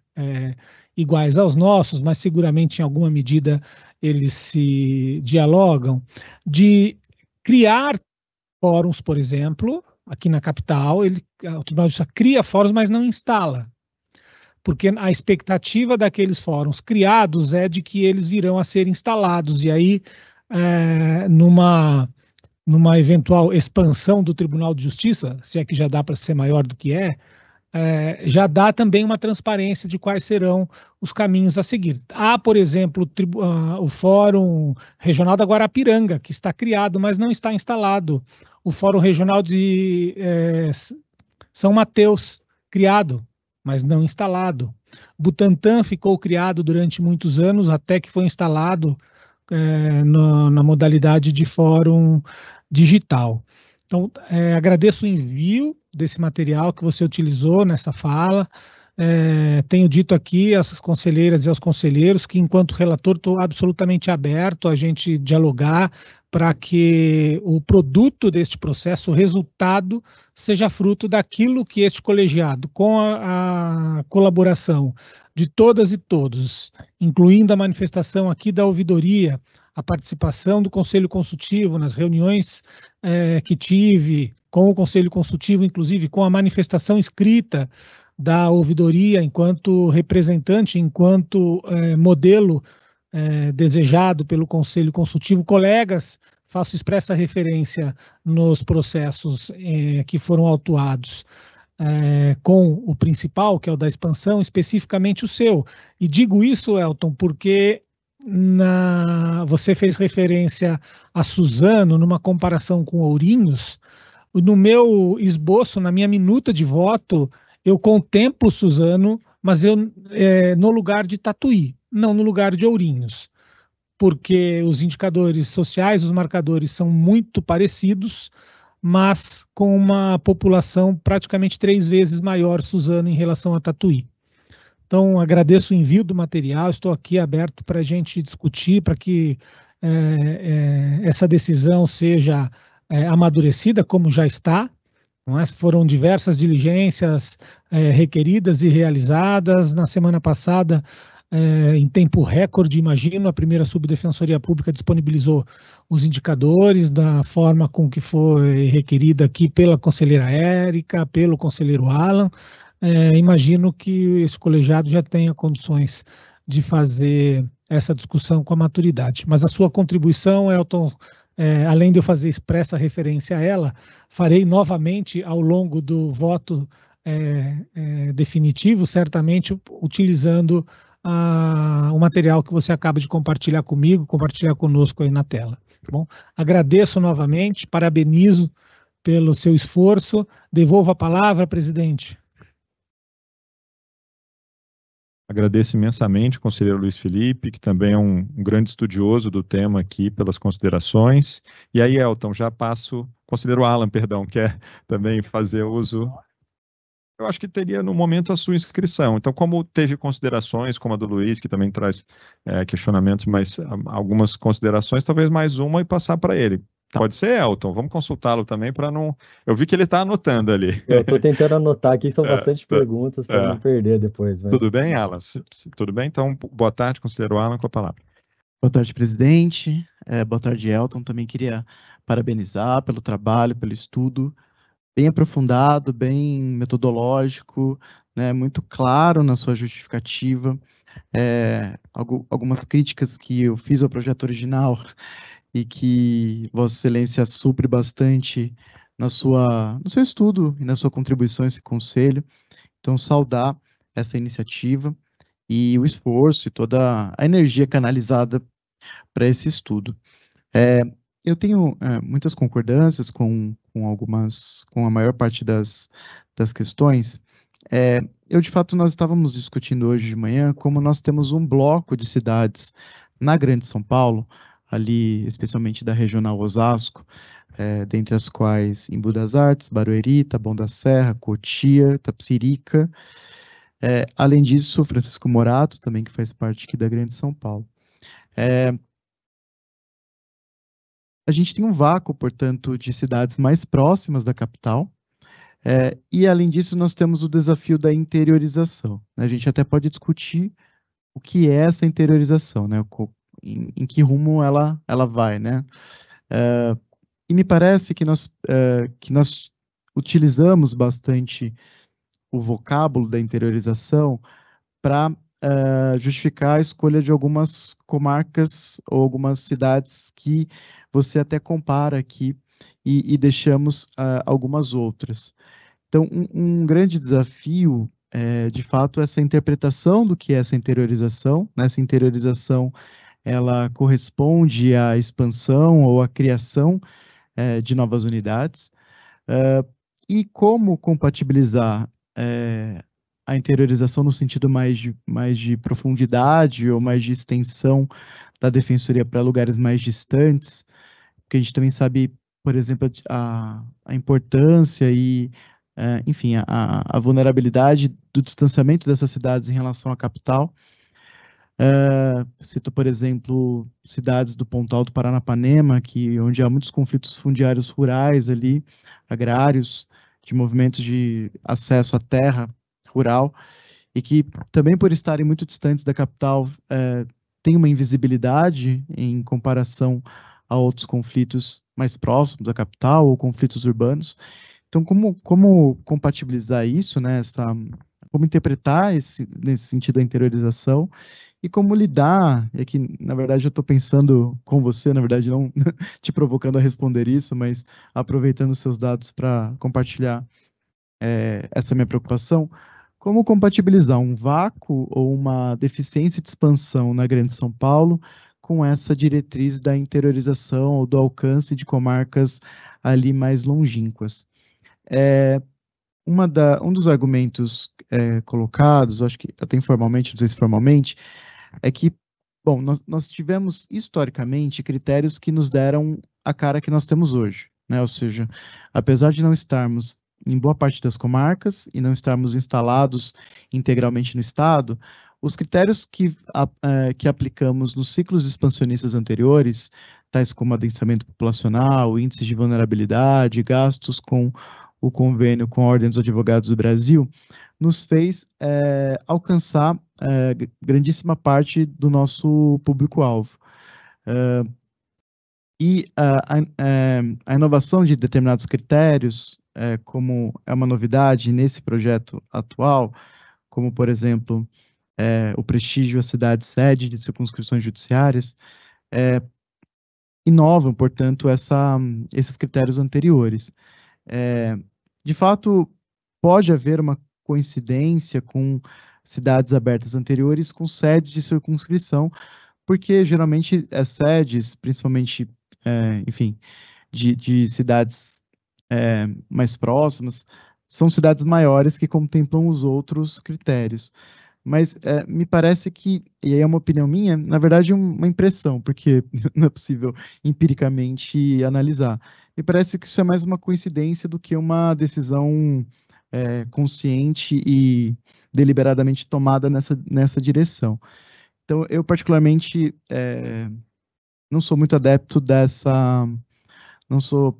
iguais aos nossos, mas seguramente em alguma medida eles se dialogam, de criar fóruns, por exemplo, aqui na capital, o Tribunal de Justiça cria fóruns, mas não instala, porque a expectativa daqueles fóruns criados é de que eles virão a ser instalados, e aí, numa eventual expansão do Tribunal de Justiça, se é que já dá para ser maior do que já dá também uma transparência de quais serão os caminhos a seguir. Há, por exemplo, o Fórum Regional da Guarapiranga, que está criado, mas não está instalado. O Fórum Regional de São Mateus, criado, mas não instalado. Butantã ficou criado durante muitos anos, até que foi instalado na modalidade de fórum digital. Então, agradeço o envio desse material que você utilizou nessa fala. Tenho dito aqui às conselheiras e aos conselheiros que, enquanto relator, estou absolutamente aberto a gente dialogar para que o produto deste processo, o resultado, seja fruto daquilo que este colegiado, com a colaboração de todas e todos, incluindo a manifestação aqui da ouvidoria, a participação do Conselho Consultivo nas reuniões que tive com o Conselho Consultivo, inclusive com a manifestação escrita da ouvidoria enquanto representante, enquanto modelo desejado pelo Conselho Consultivo. Colegas, faço expressa referência nos processos que foram autuados com o principal, que é o da expansão, especificamente o seu. E digo isso, Elton, porque você fez referência a Suzano numa comparação com Ourinhos. No meu esboço, na minha minuta de voto, eu contemplo Suzano, mas no lugar de Tatuí, não no lugar de Ourinhos, porque os indicadores sociais, os marcadores são muito parecidos, mas com uma população praticamente 3 vezes maior, Suzano, em relação a Tatuí. Então, agradeço o envio do material, estou aqui aberto para a gente discutir, para que essa decisão seja amadurecida, como já está. Mas foram diversas diligências requeridas e realizadas. Na semana passada, em tempo recorde, imagino. A primeira Subdefensoria Pública disponibilizou os indicadores da forma com que foi requerida aqui pela conselheira Érica, pelo conselheiro Alan. Imagino que esse colegiado já tenha condições de fazer essa discussão com a maturidade. Mas a sua contribuição, Elton, além de eu fazer expressa referência a ela, farei novamente ao longo do voto definitivo, certamente utilizando o material que você acaba de compartilhar comigo, compartilhar conosco aí na tela. Tá bom? Agradeço novamente, parabenizo pelo seu esforço. Devolvo a palavra, presidente. Agradeço imensamente o conselheiro Luiz Felipe, que também é um grande estudioso do tema aqui, pelas considerações. E aí, Elton, já passo, conselheiro Alan, perdão, quer também fazer uso. Eu acho que teria no momento a sua inscrição. Então, como teve considerações, como a do Luiz, que também traz questionamentos, mas algumas considerações, talvez mais uma e passar para ele. Pode ser, Elton, vamos consultá-lo também para não... Eu vi que ele está anotando ali. Eu estou tentando anotar aqui, são bastante perguntas para não perder depois. Mas... Tudo bem, Alan? Tudo bem? Então, boa tarde, conselheiro Alan, com a palavra. Boa tarde, presidente. Boa tarde, Elton. Também queria parabenizar pelo trabalho, pelo estudo, bem aprofundado, bem metodológico, né, muito claro na sua justificativa. Algumas críticas que eu fiz ao projeto original e que Vossa Excelência supre bastante no seu estudo e na sua contribuição a esse conselho. Então, saudar essa iniciativa e o esforço e toda a energia canalizada para esse estudo. Eu tenho muitas concordâncias com a maior parte das questões. De fato, nós estávamos discutindo hoje de manhã como nós temos um bloco de cidades na Grande São Paulo, ali especialmente da regional Osasco, dentre as quais Embu das Artes, Barueri, Taboão da Serra, Cotia, Tapsirica. Além disso, Francisco Morato, também que faz parte aqui da Grande São Paulo. A gente tem um vácuo, portanto, de cidades mais próximas da capital, e além disso nós temos o desafio da interiorização. A gente até pode discutir o que é essa interiorização, né? Em que rumo ela vai, né? E me parece que nós utilizamos bastante o vocábulo da interiorização para justificar a escolha de algumas comarcas ou algumas cidades que você até compara aqui e deixamos algumas outras. Então, um grande desafio de fato, essa interpretação do que é essa interiorização. Essa interiorização, ela corresponde à expansão ou à criação de novas unidades, e como compatibilizar a interiorização no sentido mais de profundidade ou mais de extensão da defensoria para lugares mais distantes, porque a gente também sabe, por exemplo, a importância e, enfim, a vulnerabilidade do distanciamento dessas cidades em relação à capital. Cito, por exemplo, cidades do Pontal do Paranapanema, onde há muitos conflitos fundiários rurais ali, agrários, de movimentos de acesso à terra rural, e que também por estarem muito distantes da capital, tem uma invisibilidade em comparação a outros conflitos mais próximos da capital ou conflitos urbanos. Então, como compatibilizar isso, né, como interpretar nesse sentido a interiorização, e como lidar, é que, na verdade, eu estou pensando com você, na verdade, não te provocando a responder isso, mas aproveitando os seus dados para compartilhar essa minha preocupação, como compatibilizar um vácuo ou uma deficiência de expansão na Grande São Paulo com essa diretriz da interiorização ou do alcance de comarcas ali mais longínquas. Um dos argumentos colocados, acho que até informalmente, não sei se formalmente, é que, bom, nós tivemos historicamente critérios que nos deram a cara que nós temos hoje, né? Ou seja, apesar de não estarmos em boa parte das comarcas e não estarmos instalados integralmente no Estado, os critérios que aplicamos nos ciclos expansionistas anteriores, tais como adensamento populacional, índices de vulnerabilidade, gastos com o convênio com a Ordem dos Advogados do Brasil, nos fez alcançar grandíssima parte do nosso público-alvo. E a inovação de determinados critérios, como é uma novidade nesse projeto atual, como, por exemplo, o prestígio à cidade-sede de circunscrições judiciárias, inovam, portanto, esses critérios anteriores. De fato, pode haver uma coincidência com cidades abertas anteriores com sedes de circunscrição, porque geralmente as sedes, principalmente, enfim, de cidades mais próximas, são cidades maiores que contemplam os outros critérios. Mas me parece que, e aí é uma opinião minha, na verdade uma impressão, porque não é possível empiricamente analisar. Me parece que isso é mais uma coincidência do que uma decisão consciente e deliberadamente tomada nessa direção. Então, eu particularmente não sou muito adepto não sou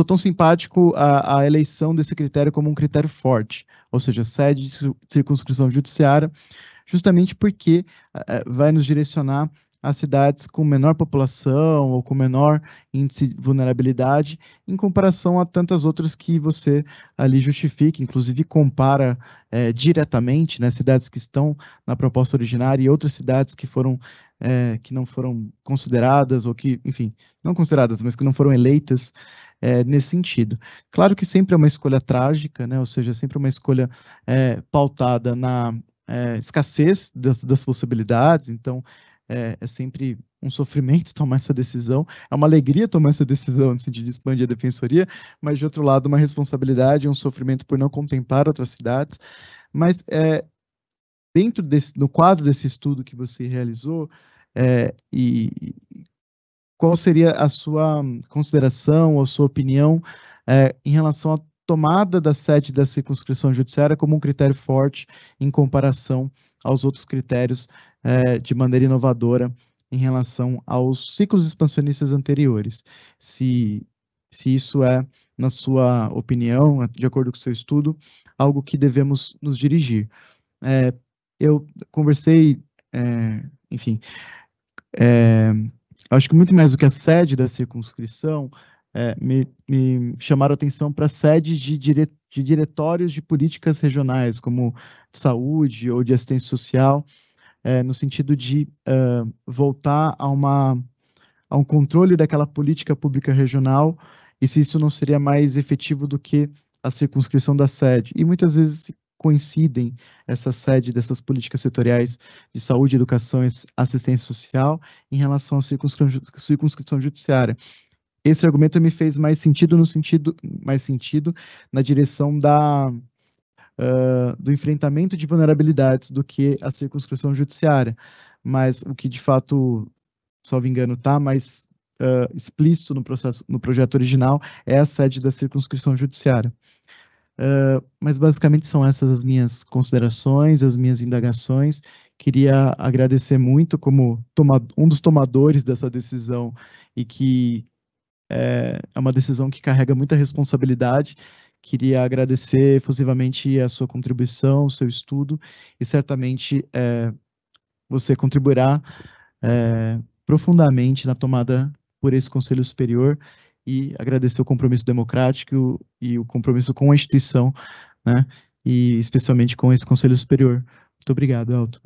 tão simpático à eleição desse critério como um critério forte, ou seja, sede de circunscrição judiciária, justamente porque vai nos direcionar a cidades com menor população ou com menor índice de vulnerabilidade, em comparação a tantas outras que você ali justifica, inclusive compara diretamente, né, cidades que estão na proposta originária e outras cidades que não foram consideradas, ou que, enfim, não consideradas, mas que não foram eleitas nesse sentido. Claro que sempre é uma escolha trágica, né, ou seja, sempre uma escolha pautada na escassez das possibilidades, então é sempre um sofrimento tomar essa decisão, é uma alegria tomar essa decisão no sentido de expandir a defensoria, mas de outro lado uma responsabilidade, um sofrimento por não contemplar outras cidades, mas no quadro desse estudo que você realizou, e qual seria a sua consideração ou sua opinião em relação à tomada da sede da circunscrição judiciária como um critério forte em comparação aos outros critérios de maneira inovadora em relação aos ciclos expansionistas anteriores? Se isso é, na sua opinião, de acordo com o seu estudo, algo que devemos nos dirigir. Eu conversei, enfim, acho que muito mais do que a sede da circunscrição, me chamaram a atenção para sedes de diretórios de políticas regionais, como de saúde ou de assistência social, no sentido de voltar a um controle daquela política pública regional, e se isso não seria mais efetivo do que a circunscrição da sede. E muitas vezes coincidem essa sede dessas políticas setoriais de saúde, educação e assistência social em relação à circunscrição judiciária. Esse argumento me fez mais sentido na direção do enfrentamento de vulnerabilidades do que a circunscrição judiciária, mas o que de fato, salvo engano, está mais explícito no projeto original é a sede da circunscrição judiciária. Mas basicamente são essas as minhas considerações, as minhas indagações. Queria agradecer muito como um dos tomadores dessa decisão, e que é uma decisão que carrega muita responsabilidade. Queria agradecer efusivamente a sua contribuição, o seu estudo, e certamente você contribuirá profundamente na tomada por esse Conselho Superior, e agradecer o compromisso democrático e o compromisso com a instituição, né, e especialmente com esse Conselho Superior. Muito obrigado, Elton.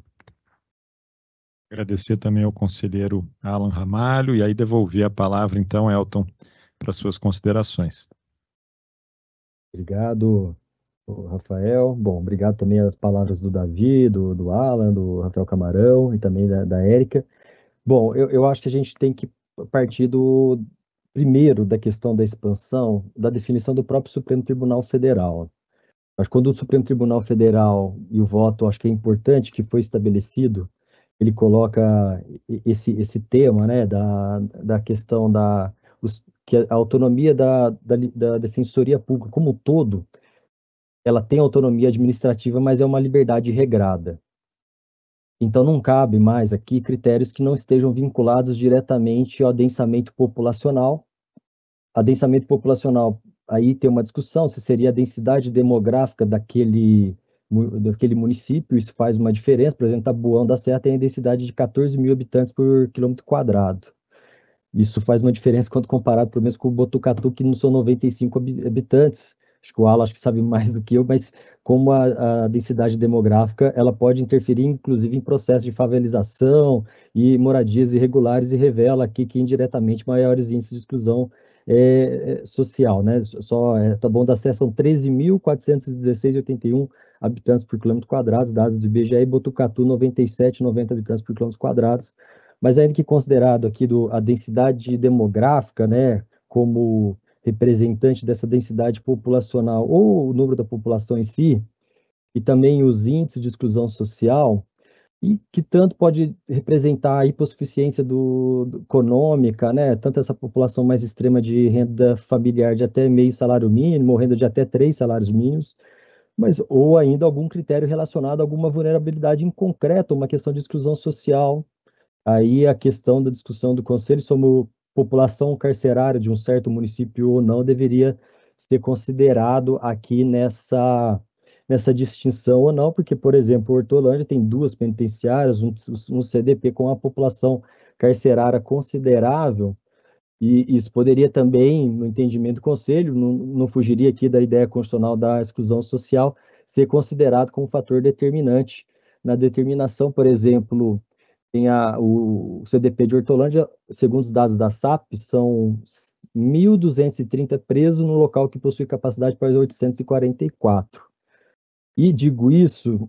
Agradecer também ao conselheiro Alan Ramalho, e aí devolver a palavra, então, Elton, para suas considerações. Obrigado, Rafael. Bom, obrigado também às palavras do Davi, do Alan, do Rafael Camarão e também da Érica. Bom, eu acho que a gente tem que partir primeiro da questão da expansão, da definição do próprio Supremo Tribunal Federal. Acho que quando o Supremo Tribunal Federal, e o voto, acho que é importante que foi estabelecido, ele coloca esse tema, né, da questão que a autonomia da Defensoria Pública como um todo, ela tem autonomia administrativa, mas é uma liberdade regrada. Então, não cabe mais aqui critérios que não estejam vinculados diretamente ao adensamento populacional. Adensamento populacional, aí tem uma discussão se seria a densidade demográfica daquele daquele município, isso faz uma diferença. Por exemplo, Taboão da Serra tem a densidade de 14 mil habitantes por quilômetro quadrado. Isso faz uma diferença quando comparado, pelo menos, com o Botucatu, que não são 95 habitantes. Acho que o Alan sabe mais do que eu, mas como a densidade demográfica, ela pode interferir, inclusive, em processos de favelização e moradias irregulares, e revela aqui que, indiretamente, maiores índices de exclusão social, né? Taboão da Serra são 13.416,81 habitantes por quilômetro quadrado, dados do IBGE, e Botucatu, 97,90 habitantes por quilômetro quadrado. Mas ainda que considerado aqui a densidade demográfica, né, como representante dessa densidade populacional, ou o número da população em si, e também os índices de exclusão social, e que tanto pode representar a hipossuficiência econômica, né, tanto essa população mais extrema de renda familiar de até meio salário mínimo, ou renda de até 3 salários mínimos, mas ou ainda algum critério relacionado a alguma vulnerabilidade em concreto, uma questão de exclusão social. Aí a questão da discussão do Conselho sobre população carcerária de um certo município ou não deveria ser considerado aqui nessa distinção ou não, porque, por exemplo, Hortolândia tem 2 penitenciárias, um CDP com a população carcerária considerável, e isso poderia também, no entendimento do Conselho, não fugiria aqui da ideia constitucional da exclusão social, ser considerado como fator determinante na determinação, por exemplo. Tem o CDP de Hortolândia, segundo os dados da SAP, são 1.230 presos no local que possui capacidade para 844. E digo isso,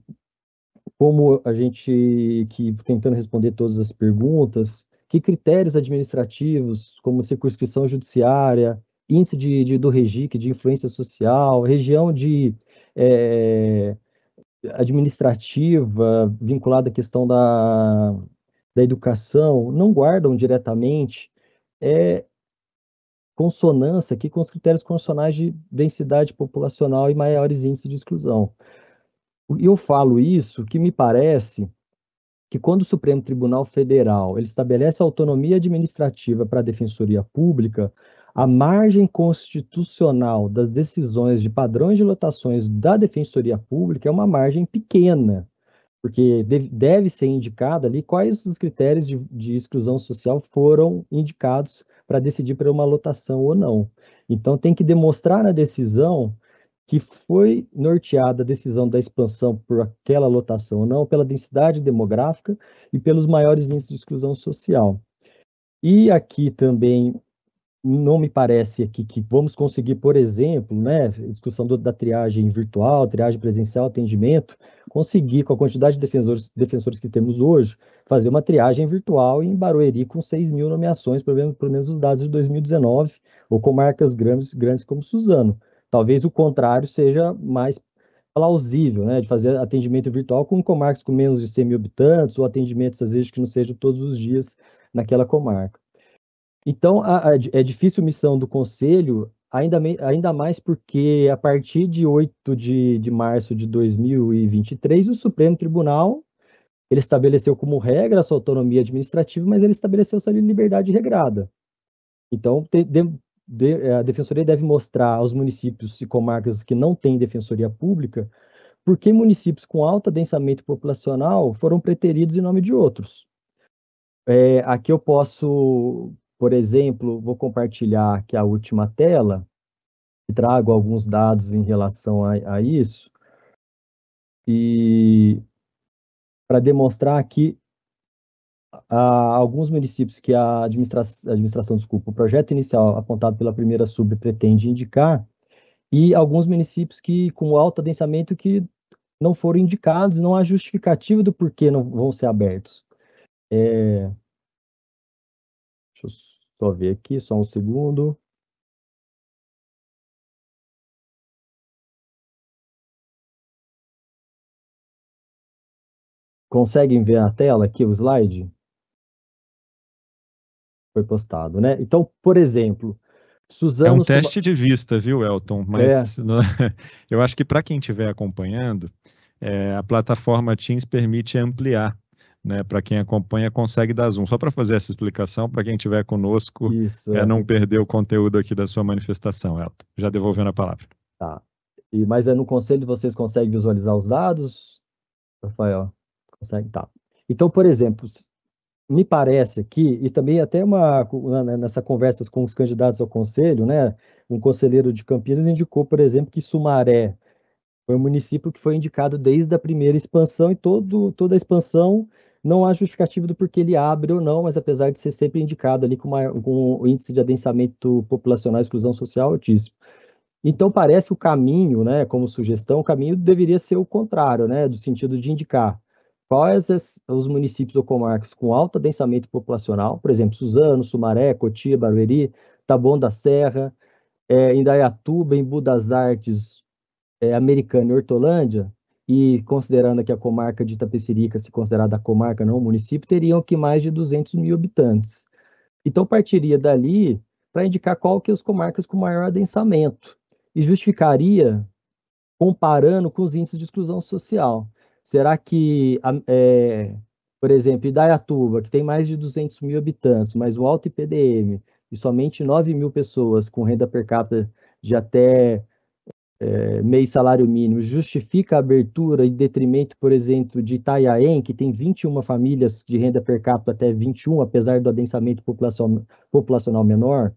como a gente, tentando responder todas as perguntas, que critérios administrativos, como circunscrição judiciária, índice do REGIC, de influência social, região administrativa vinculada à questão da educação, não guardam diretamente consonância aqui com os critérios constitucionais de densidade populacional e maiores índices de exclusão. E eu falo isso que me parece que quando o Supremo Tribunal Federal ele estabelece autonomia administrativa para a Defensoria Pública, a margem constitucional das decisões de padrões de lotações da Defensoria Pública é uma margem pequena, porque deve ser indicado ali quais os critérios de exclusão social foram indicados para decidir por uma lotação ou não. Então, tem que demonstrar na decisão que foi norteada a decisão da expansão por aquela lotação ou não, pela densidade demográfica e pelos maiores índices de exclusão social. E aqui também não me parece aqui que vamos conseguir, por exemplo, né, discussão da triagem virtual, triagem presencial, atendimento, conseguir, com a quantidade de defensores que temos hoje, fazer uma triagem virtual em Barueri com 6 mil nomeações, pelo menos os dados de 2019, ou com marcas grandes como Suzano. Talvez o contrário seja mais plausível, né, de fazer atendimento virtual com comarcas com menos de 100 mil habitantes, ou atendimentos, às vezes, que não sejam todos os dias naquela comarca. Então, é difícil a missão do Conselho, ainda mais porque, a partir de 8 de março de 2023, o Supremo Tribunal ele estabeleceu como regra a sua autonomia administrativa, mas ele estabeleceu essa liberdade regrada. Então, a Defensoria deve mostrar aos municípios e comarcas que não têm Defensoria Pública por que municípios com alto densamento populacional foram preteridos em nome de outros. Aqui eu posso... Por exemplo, vou compartilhar aqui a última tela e trago alguns dados em relação a isso, e para demonstrar que alguns municípios que a administração, o projeto inicial apontado pela primeira sub pretende indicar, e alguns municípios que com alto adensamento que não foram indicados, não há justificativa do porquê não vão ser abertos. Deixa eu só ver aqui, só um segundo. Conseguem ver a tela aqui, o slide? Foi postado, né? Então, por exemplo, Suzano... É um teste de vista, viu, Elton? Mas eu acho que para quem estiver acompanhando, a plataforma Teams permite ampliar. Né, para quem acompanha, consegue dar zoom. Só para fazer essa explicação, para quem estiver conosco, não perder o conteúdo aqui da sua manifestação, Elton. Já devolvendo a palavra. Tá. Mas no conselho vocês conseguem visualizar os dados, Rafael? Consegue? Tá. Então, por exemplo, me parece aqui, e também até nessa conversa com os candidatos ao conselho, né, um conselheiro de Campinas indicou, por exemplo, que Sumaré foi um município que foi indicado desde a primeira expansão, e toda a expansão não há justificativa do porquê ele abre ou não, mas apesar de ser sempre indicado ali com o índice de adensamento populacional e exclusão social altíssimo. Então, parece que o caminho, né, como sugestão, o caminho deveria ser o contrário, né, do sentido de indicar quais os municípios ou comarcas com alto adensamento populacional, por exemplo, Suzano, Sumaré, Cotia, Barueri, Taboão da Serra, Indaiatuba, Embu das Artes, Americana e Hortolândia, e considerando que a comarca de Itapecerica, se considerada a comarca, não o município, teriam que mais de 200 mil habitantes. Então, partiria dali para indicar qual que é as comarcas com maior adensamento, e justificaria comparando com os índices de exclusão social. Será que, por exemplo, Indaiatuba, que tem mais de 200 mil habitantes, mas o alto IPDM, e somente 9 mil pessoas com renda per capita de até meio salário mínimo, justifica a abertura em detrimento, por exemplo, de Itanhaém, que tem 21 famílias de renda per capita até 21, apesar do adensamento populacional menor?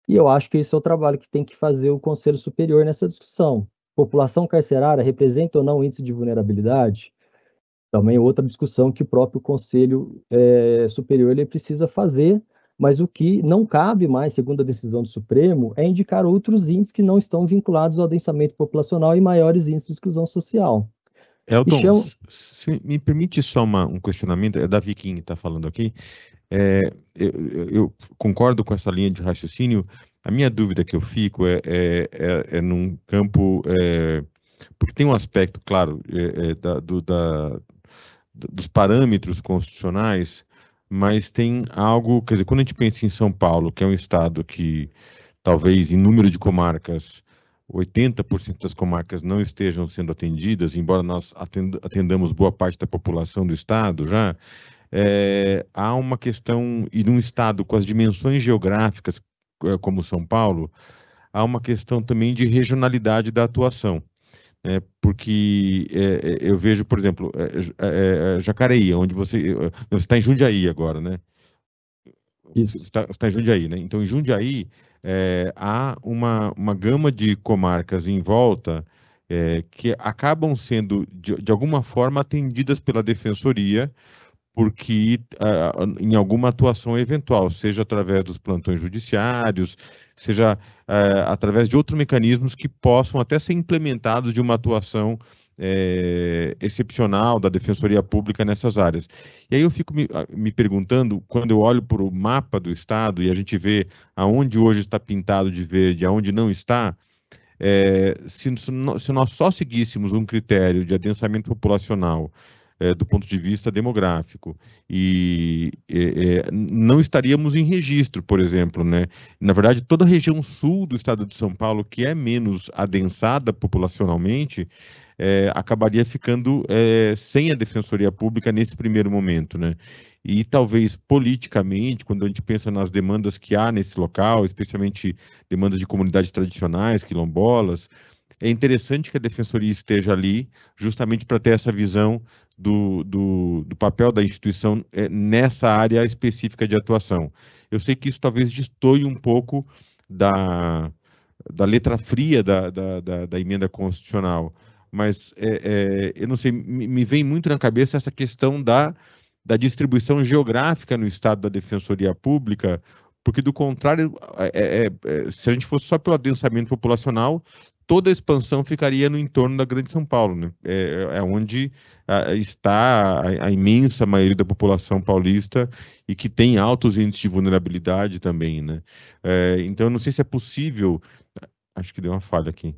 E eu acho que esse é o trabalho que tem que fazer o Conselho Superior nessa discussão. População carcerária representa ou não índice de vulnerabilidade? Também outra discussão que o próprio Conselho Superior ele precisa fazer, mas o que não cabe mais, segundo a decisão do Supremo, é indicar outros índices que não estão vinculados ao adensamento populacional e maiores índices de exclusão social. Elton, se me permite só um questionamento, é Davi Kim que está falando aqui. Eu concordo com essa linha de raciocínio. A minha dúvida que eu fico é num campo, porque tem um aspecto, claro, dos parâmetros constitucionais, mas tem algo, quer dizer, quando a gente pensa em São Paulo, que é um estado que talvez em número de comarcas 80% das comarcas não estejam sendo atendidas, embora nós atendamos boa parte da população do estado já, há uma questão, e num estado com as dimensões geográficas como São Paulo, há uma questão também de regionalidade da atuação. Porque eu vejo, por exemplo, Jacareí, onde você está em Jundiaí agora, né? Isso. Você está em Jundiaí, né? Então, em Jundiaí, há uma gama de comarcas em volta que acabam sendo, de alguma forma, atendidas pela Defensoria, porque em alguma atuação eventual, seja através dos plantões judiciários, seja através de outros mecanismos que possam até ser implementados de uma atuação excepcional da Defensoria Pública nessas áreas. E aí eu fico me perguntando, quando eu olho para o mapa do Estado e a gente vê aonde hoje está pintado de verde, aonde não está, se nós só seguíssemos um critério de adensamento populacional do ponto de vista demográfico, e não estaríamos em registro, por exemplo, né? Na verdade, toda a região sul do estado de São Paulo, que é menos adensada populacionalmente, acabaria ficando sem a Defensoria Pública nesse primeiro momento, né? E talvez politicamente, quando a gente pensa nas demandas que há nesse local, especialmente demandas de comunidades tradicionais, quilombolas, é interessante que a Defensoria esteja ali justamente para ter essa visão do papel da instituição nessa área específica de atuação. Eu sei que isso talvez destoie um pouco da letra fria da emenda constitucional, mas eu não sei, me vem muito na cabeça essa questão da distribuição geográfica no estado da Defensoria Pública, porque do contrário, se a gente fosse só pelo adensamento populacional, toda a expansão ficaria no entorno da Grande São Paulo, né? Onde está a imensa maioria da população paulista e que tem altos índices de vulnerabilidade também, né? Então, eu não sei se é possível. Acho que deu uma falha aqui.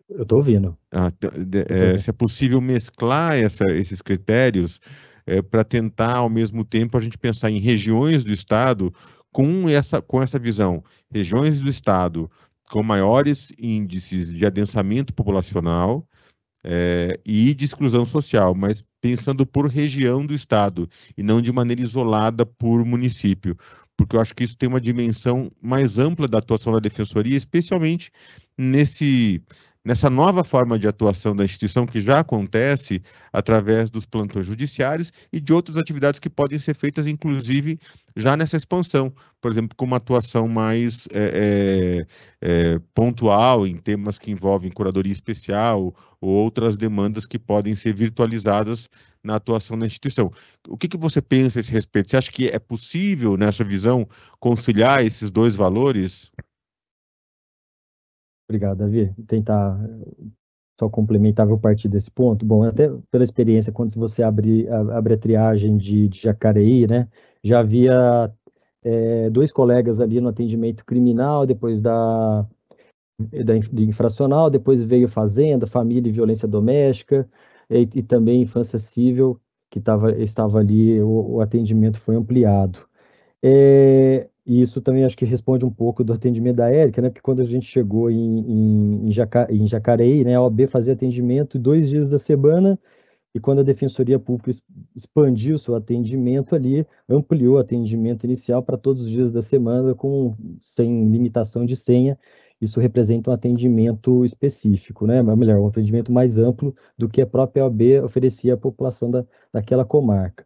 Eu estou ouvindo. Se é possível mesclar esses critérios para tentar, ao mesmo tempo, a gente pensar em regiões do Estado com essa visão. Regiões do Estado com maiores índices de adensamento populacional e de exclusão social, mas pensando por região do estado e não de maneira isolada por município, porque eu acho que isso tem uma dimensão mais ampla da atuação da Defensoria, especialmente nessa nova forma de atuação da instituição que já acontece através dos plantões judiciários e de outras atividades que podem ser feitas, inclusive, já nessa expansão, por exemplo, com uma atuação mais pontual em temas que envolvem curadoria especial ou outras demandas que podem ser virtualizadas na atuação da instituição. O que você pensa a esse respeito? Você acha que é possível, nessa visão, conciliar esses dois valores? Obrigado, Davi. Tentar só complementar a partir desse ponto. Bom, até pela experiência, quando você abre a triagem de Jacareí, né, já havia 2 colegas ali no atendimento criminal, depois de infracional, depois veio Fazenda, Família e Violência Doméstica, e também Infância Civil, que estava ali, o atendimento foi ampliado. E isso também acho que responde um pouco do atendimento da Érica, né? Porque quando a gente chegou em Jacareí, né, a OAB fazia atendimento 2 dias da semana, e quando a Defensoria Pública expandiu seu atendimento ali, ampliou o atendimento inicial para todos os dias da semana, sem limitação de senha. Isso representa um atendimento específico, né? Ou melhor, um atendimento mais amplo do que a própria OAB oferecia à população daquela comarca.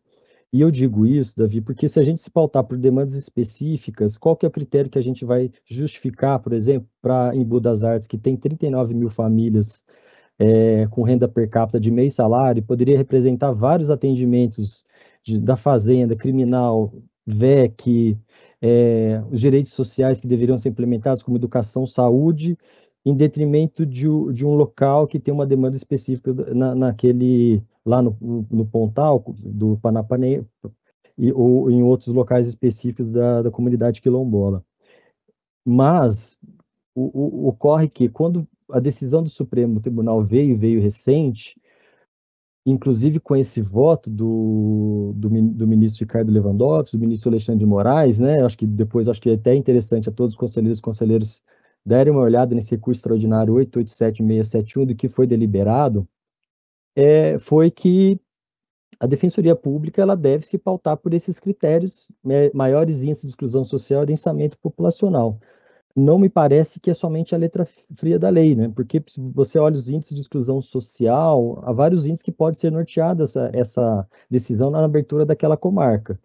E eu digo isso, Davi, porque se a gente se pautar por demandas específicas, qual que é o critério que a gente vai justificar, por exemplo, para Embu das Artes, que tem 39 mil famílias com renda per capita de meio salário, poderia representar vários atendimentos da fazenda, criminal, VEC, os direitos sociais que deveriam ser implementados, como educação, saúde, em detrimento de um local que tem uma demanda específica lá no Pontal, do Paranapanema, ou em outros locais específicos da comunidade quilombola. Mas ocorre que, quando a decisão do Supremo Tribunal veio recente, inclusive com esse voto do ministro Ricardo Lewandowski, do ministro Alexandre de Moraes, né? Acho que é até interessante a todos os conselheiros darem uma olhada nesse recurso extraordinário 887671 do que foi deliberado, foi que a Defensoria Pública ela deve se pautar por esses critérios, maiores índices de exclusão social e adensamento populacional. Não me parece que é somente a letra fria da lei, né? Porque se você olha os índices de exclusão social, há vários índices que podem ser norteados essa decisão na abertura daquela comarca.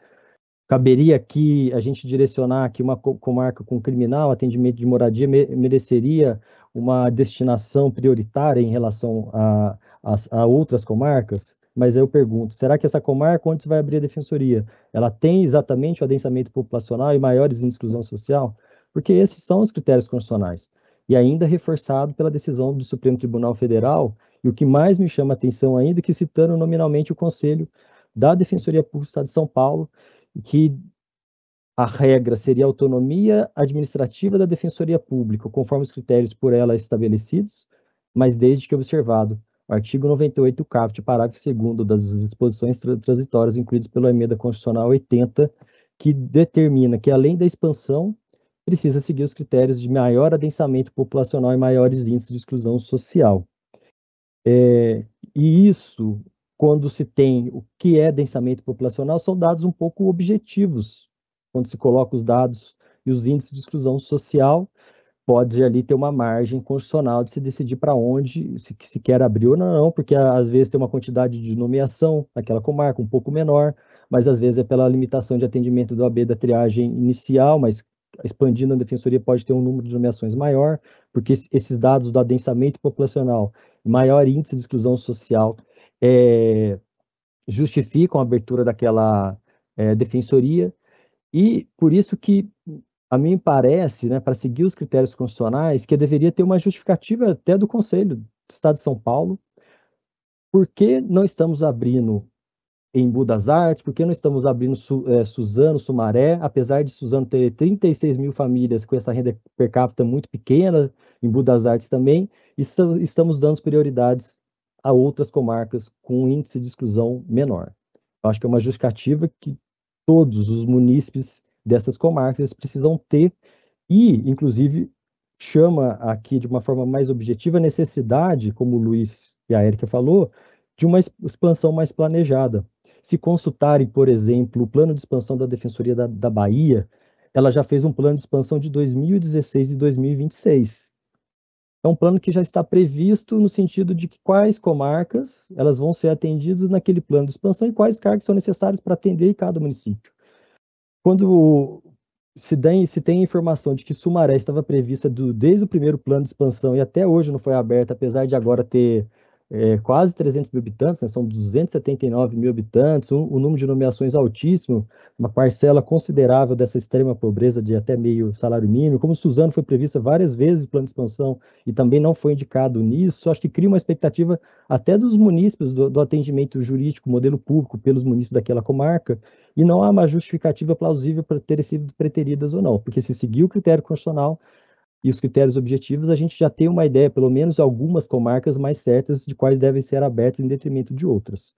Caberia aqui a gente direcionar que uma comarca com criminal, atendimento de moradia, mereceria uma destinação prioritária em relação a outras comarcas? Mas eu pergunto, será que essa comarca, onde se vai abrir a defensoria, ela tem exatamente o adensamento populacional e maiores índices de exclusão social? Porque esses são os critérios constitucionais. E ainda reforçado pela decisão do Supremo Tribunal Federal, e o que mais me chama a atenção ainda é que, citando nominalmente o Conselho da Defensoria Pública do Estado de São Paulo, que a regra seria a autonomia administrativa da Defensoria Pública, conforme os critérios por ela estabelecidos, mas desde que observado o artigo 98 caput, parágrafo 2º das disposições transitórias incluídas pela Emenda Constitucional 80, que determina que, além da expansão, precisa seguir os critérios de maior adensamento populacional e maiores índices de exclusão social. E isso, quando se tem o que é densamento populacional, são dados um pouco objetivos. Quando se coloca os dados e os índices de exclusão social, pode ali ter uma margem constitucional de se decidir para onde se quer abrir ou não, porque às vezes tem uma quantidade de nomeação naquela comarca um pouco menor, mas às vezes é pela limitação de atendimento do AB da triagem inicial, mas expandindo a defensoria pode ter um número de nomeações maior, porque esses dados do adensamento populacional, maior índice de exclusão social, justificam a abertura daquela defensoria, e por isso que a mim parece, né, para seguir os critérios constitucionais, que deveria ter uma justificativa até do Conselho do Estado de São Paulo. Por que não estamos abrindo em Embu das Artes? Por que não estamos abrindo Suzano, Sumaré? Apesar de Suzano ter 36 mil famílias com essa renda per capita muito pequena, Embu das Artes também, estamos dando prioridades a outras comarcas com índice de exclusão menor. Eu acho que é uma justificativa que todos os munícipes dessas comarcas eles precisam ter, e, inclusive, chama aqui de uma forma mais objetiva a necessidade, como o Luiz e a Érica falou, de uma expansão mais planejada. Se consultarem, por exemplo, o plano de expansão da Defensoria da Bahia, ela já fez um plano de expansão de 2016 e 2026. É um plano que já está previsto no sentido de que quais comarcas elas vão ser atendidas naquele plano de expansão e quais cargos são necessários para atender em cada município. Quando se tem informação de que Sumaré estava prevista desde o primeiro plano de expansão e até hoje não foi aberta, apesar de agora ter quase 300 mil habitantes, né, são 279 mil habitantes, um número de nomeações altíssimo, uma parcela considerável dessa extrema pobreza de até meio salário mínimo. Como Suzano foi prevista várias vezes plano de expansão e também não foi indicado nisso, acho que cria uma expectativa até dos munícipes do atendimento jurídico, modelo público, pelos munícipes daquela comarca, e não há uma justificativa plausível para terem sido preteridas ou não, porque se seguir o critério constitucional e os critérios objetivos, a gente já tem uma ideia, pelo menos algumas comarcas mais certas de quais devem ser abertas em detrimento de outras.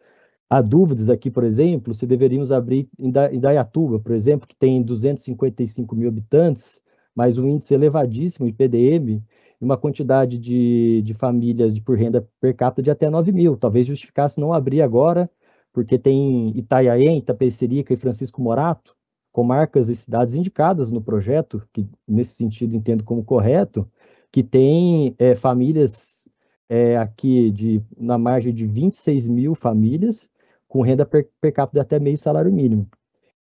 Há dúvidas aqui, por exemplo, se deveríamos abrir em Indaiatuba, por exemplo, que tem 255 mil habitantes, mas um índice elevadíssimo de PDM, e uma quantidade de famílias por renda per capita de até 9 mil. Talvez justificasse não abrir agora, porque tem Itanhaém, Itapecerica e Francisco Morato, comarcas e cidades indicadas no projeto, que nesse sentido entendo como correto, que tem famílias aqui na margem de 26 mil famílias, com renda per capita de até meio salário mínimo.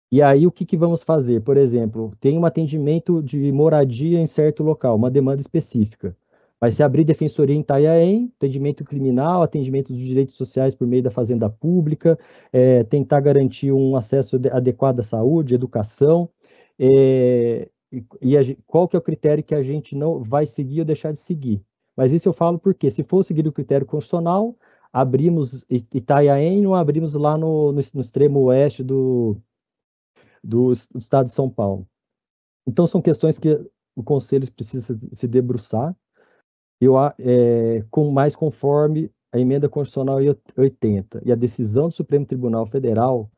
E aí o que vamos fazer? Por exemplo, tem um atendimento de moradia em certo local, uma demanda específica. Vai se abrir defensoria em Itanhaém, atendimento criminal, atendimento dos direitos sociais por meio da fazenda pública, tentar garantir um acesso adequado à saúde, educação, qual que é o critério que a gente não vai seguir ou deixar de seguir. Mas isso eu falo porque, se for seguir o critério constitucional, abrimos Itanhaém, não abrimos lá no extremo oeste do estado de São Paulo. Então, são questões que o Conselho precisa se debruçar, mais conforme a emenda constitucional 80 e a decisão do Supremo Tribunal Federal,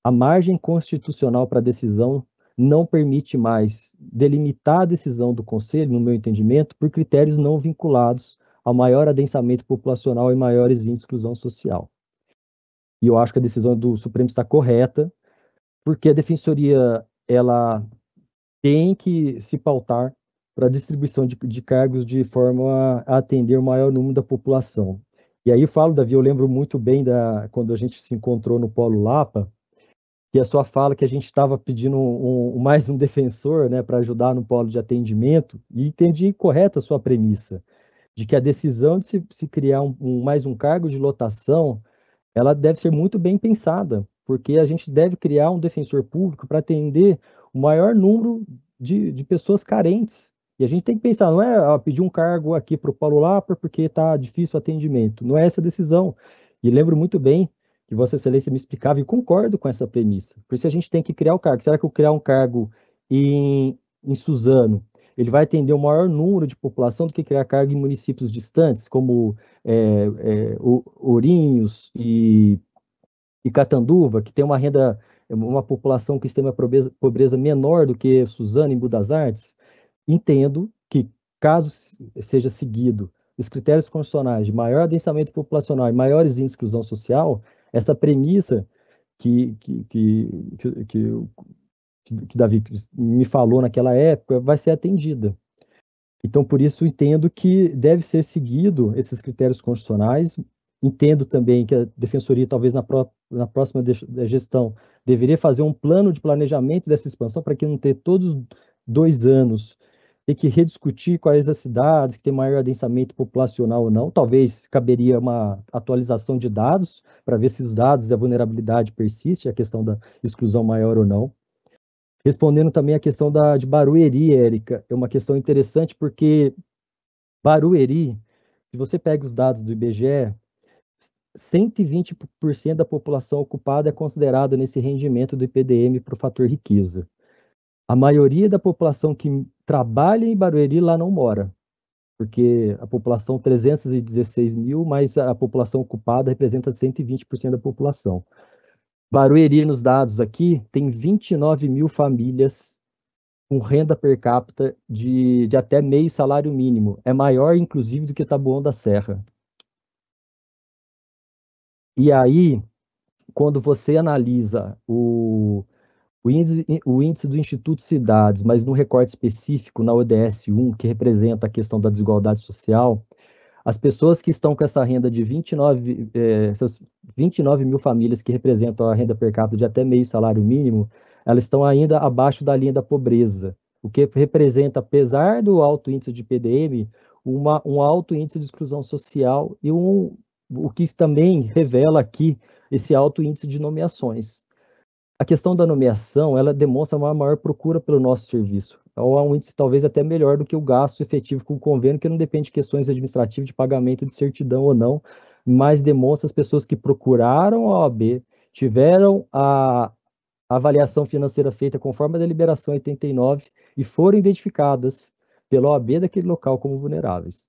a margem constitucional para a decisão não permite mais delimitar a decisão do Conselho, no meu entendimento, por critérios não vinculados ao maior adensamento populacional e maiores índices de exclusão social. E eu acho que a decisão do Supremo está correta, porque a Defensoria ela tem que se pautar para a distribuição de cargos de forma a atender o maior número da população. E aí eu falo, Davi, eu lembro muito bem quando a gente se encontrou no Polo Lapa, que a sua fala que a gente estava pedindo mais um defensor, né, para ajudar no polo de atendimento, e entendi correta a sua premissa, de que a decisão de se criar mais um cargo de lotação, ela deve ser muito bem pensada, porque a gente deve criar um defensor público para atender o maior número de pessoas carentes. E a gente tem que pensar, não é pedir um cargo aqui para o Paulo Lapa porque está difícil o atendimento. Não é essa a decisão. E lembro muito bem que Vossa Excelência me explicava e concordo com essa premissa. Por isso a gente tem que criar o cargo. Será que eu criar um cargo em Suzano, ele vai atender o maior número de população do que criar cargo em municípios distantes, como Ourinhos e Catanduva, que tem uma população com extrema pobreza menor do que Suzano e Budas Artes? Entendo que, caso seja seguido os critérios constitucionais de maior adensamento populacional e maiores índices de exclusão social, essa premissa que Davi me falou naquela época vai ser atendida. Então, por isso, entendo que deve ser seguido esses critérios constitucionais. Entendo também que a Defensoria, talvez na próxima gestão, deveria fazer um plano de planejamento dessa expansão para que não ter todos 2 anos ter que rediscutir quais as cidades que têm maior adensamento populacional ou não. Talvez caberia uma atualização de dados para ver se os dados da vulnerabilidade persiste, a questão da exclusão maior ou não. Respondendo também a questão de Barueri, Érica, é uma questão interessante porque Barueri, se você pega os dados do IBGE, 120% da população ocupada é considerada nesse rendimento do IPDM para o fator riqueza. A maioria da população que trabalha em Barueri lá não mora, porque a população 316 mil, mas a população ocupada representa 120% da população. Barueri, nos dados aqui, tem 29 mil famílias com renda per capita de até meio salário mínimo. É maior, inclusive, do que Taboão da Serra. E aí, quando você analisa O índice do Instituto Cidades, mas no recorte específico, na ODS 1, que representa a questão da desigualdade social, as pessoas que estão com essa renda de 29, essas 29 mil famílias que representam a renda per capita de até meio salário mínimo, elas estão ainda abaixo da linha da pobreza, o que representa, apesar do alto índice de PDM, um alto índice de exclusão social e o que também revela aqui esse alto índice de nomeações. A questão da nomeação, ela demonstra uma maior procura pelo nosso serviço. Ou há um índice talvez até melhor do que o gasto efetivo com o convênio, que não depende de questões administrativas de pagamento de certidão ou não, mas demonstra as pessoas que procuraram a OAB, tiveram a avaliação financeira feita conforme a deliberação 89 e foram identificadas pela OAB daquele local como vulneráveis.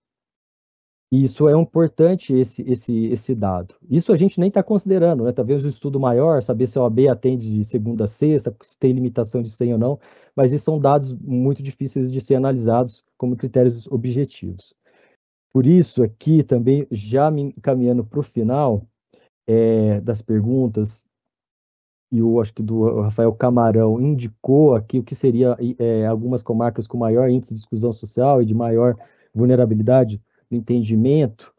Isso é importante, esse dado. Isso a gente nem está considerando, né? Talvez um estudo maior, saber se a OAB atende de segunda a sexta, se tem limitação de 100 ou não, mas isso são dados muito difíceis de ser analisados como critérios objetivos. Por isso, aqui também, já me encaminhando para o final das perguntas, e eu acho que do Rafael Camarão indicou aqui o que seria algumas comarcas com maior índice de exclusão social e de maior vulnerabilidade no entendimento,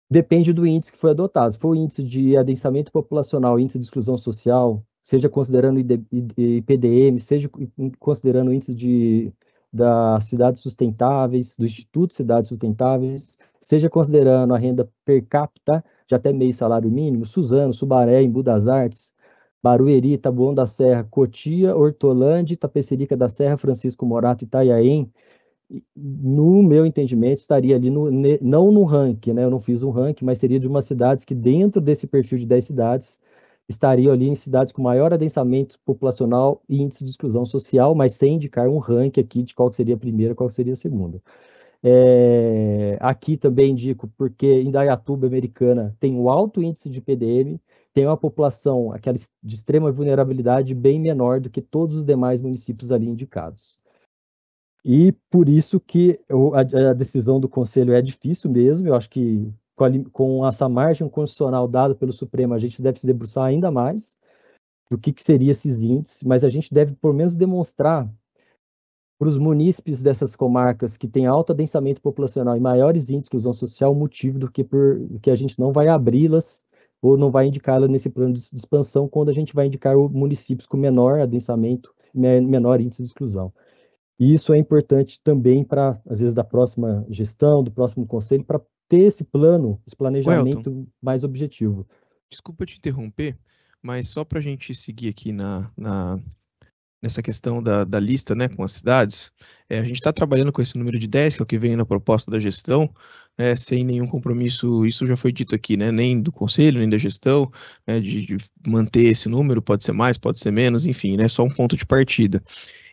depende do índice que foi adotado. Se for o índice de adensamento populacional, índice de exclusão social, seja considerando IPDM, seja considerando o índice das cidades sustentáveis, do Instituto Cidades Sustentáveis, seja considerando a renda per capita de até meio salário mínimo, Suzano, Sumaré, Embu das Artes, Barueri, Taboão da Serra, Cotia, Hortolândia, Tapecerica da Serra, Francisco Morato e Itanhaém, no meu entendimento, estaria ali, não no ranking, né? Eu não fiz um ranking, mas seria de umas cidades que, dentro desse perfil de 10 cidades, estariam ali em cidades com maior adensamento populacional e índice de exclusão social, mas sem indicar um ranking aqui de qual seria a primeira e qual seria a segunda. Aqui também indico, porque Indaiatuba, Americana, tem um alto índice de PDM, tem uma população, aquela de extrema vulnerabilidade, bem menor do que todos os demais municípios ali indicados. E por isso que a decisão do Conselho é difícil mesmo, eu acho que com essa margem constitucional dada pelo Supremo, a gente deve se debruçar ainda mais do que seriam esses índices, mas a gente deve, pelo menos, demonstrar para os munícipes dessas comarcas que têm alto adensamento populacional e maiores índices de exclusão social, o motivo do que a gente não vai abri-las ou não vai indicá-las nesse plano de expansão, quando a gente vai indicar municípios com menor adensamento, menor índice de exclusão. E isso é importante também para, às vezes, da próxima gestão, do próximo conselho, para ter esse plano, esse planejamento mais objetivo. Desculpa te interromper, mas só para a gente seguir aqui nessa questão da lista, né, com as cidades, a gente está trabalhando com esse número de 10, que é o que vem na proposta da gestão, sem nenhum compromisso, isso já foi dito aqui, né, nem do conselho, nem da gestão, de manter esse número, pode ser mais, pode ser menos, enfim, né, só um ponto de partida.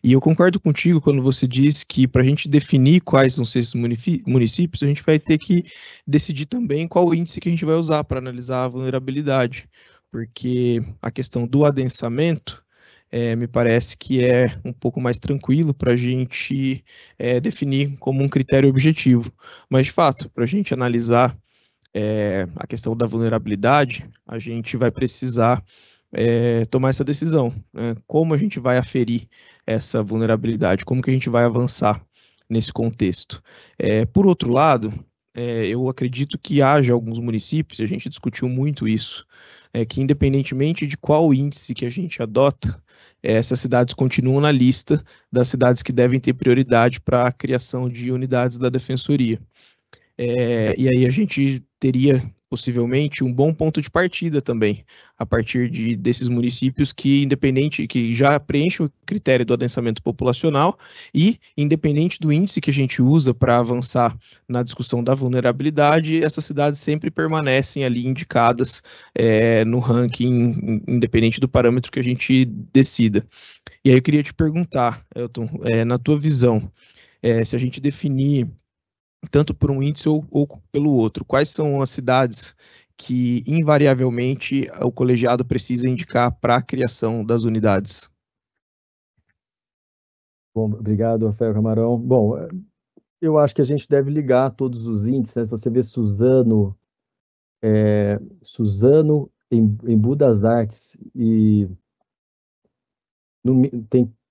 E eu concordo contigo quando você diz que para a gente definir quais vão ser esses municípios, a gente vai ter que decidir também qual o índice que a gente vai usar para analisar a vulnerabilidade, porque a questão do adensamento me parece que é um pouco mais tranquilo para a gente definir como um critério objetivo. Mas, de fato, para a gente analisar a questão da vulnerabilidade, a gente vai precisar tomar essa decisão, né? Como a gente vai aferir essa vulnerabilidade, como que a gente vai avançar nesse contexto. Por outro lado, eu acredito que haja alguns municípios, a gente discutiu muito isso, que independentemente de qual índice que a gente adota, essas cidades continuam na lista das cidades que devem ter prioridade para a criação de unidades da Defensoria. E aí a gente teria possivelmente um bom ponto de partida também, a partir desses municípios que já preenchem o critério do adensamento populacional e, independente do índice que a gente usa para avançar na discussão da vulnerabilidade, essas cidades sempre permanecem ali indicadas no ranking, independente do parâmetro que a gente decida. E aí eu queria te perguntar, Elton, na tua visão, se a gente definir tanto por um índice ou pelo outro, quais são as cidades que, invariavelmente, o colegiado precisa indicar para a criação das unidades? Bom, obrigado, Rafael Camarão. Bom, eu acho que a gente deve ligar todos os índices, né? Você vê Suzano, Embu das Artes e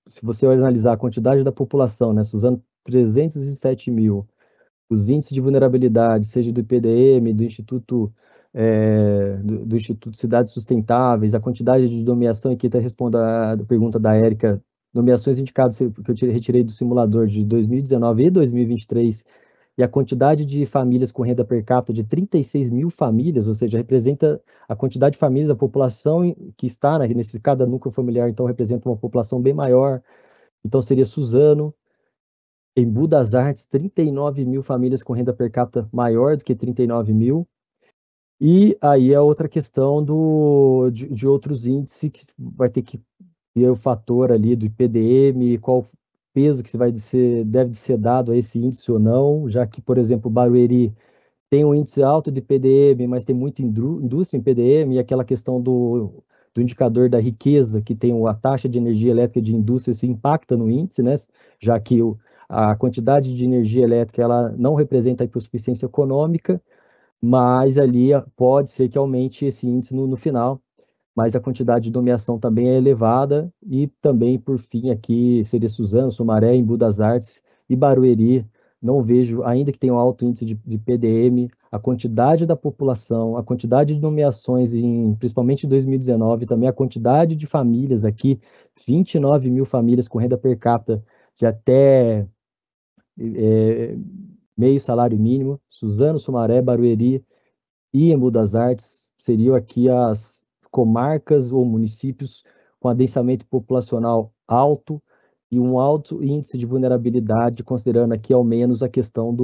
se você analisar a quantidade da população, né, usando 307 mil, os índices de vulnerabilidade, seja do IPDM, do Instituto Cidades Sustentáveis, a quantidade de nomeação, e aqui até respondo a pergunta da Érica, nomeações indicadas que eu retirei do simulador de 2019 e 2023, e a quantidade de famílias com renda per capita de 36 mil famílias, ou seja, representa a quantidade de famílias da população que está nesse cada núcleo familiar, então representa uma população bem maior. Então seria Suzano, Embu das Artes, 39 mil famílias com renda per capita maior do que 39 mil. E aí é outra questão de outros índices que vai ter que ter o fator ali do IPDM, qual peso que deve ser dado a esse índice ou não, já que, por exemplo, Barueri tem um índice alto de IPDM, mas tem muita indústria em IPDM, e aquela questão do indicador da riqueza, que tem a taxa de energia elétrica de indústria, isso impacta no índice, né? Já que a quantidade de energia elétrica ela não representa a hipossuficiência econômica, mas ali pode ser que aumente esse índice no final, mas a quantidade de nomeação também é elevada, e também, por fim, aqui seria Suzano, Sumaré, Embu das Artes e Barueri. Não vejo, ainda que tenha um alto índice de PDM, a quantidade da população, a quantidade de nomeações, principalmente em 2019, também a quantidade de famílias aqui, 29 mil famílias com renda per capita de até meio salário mínimo. Suzano, Sumaré, Barueri e Embu das Artes seriam aqui as comarcas ou municípios com adensamento populacional alto e um alto índice de vulnerabilidade, considerando aqui ao menos a questão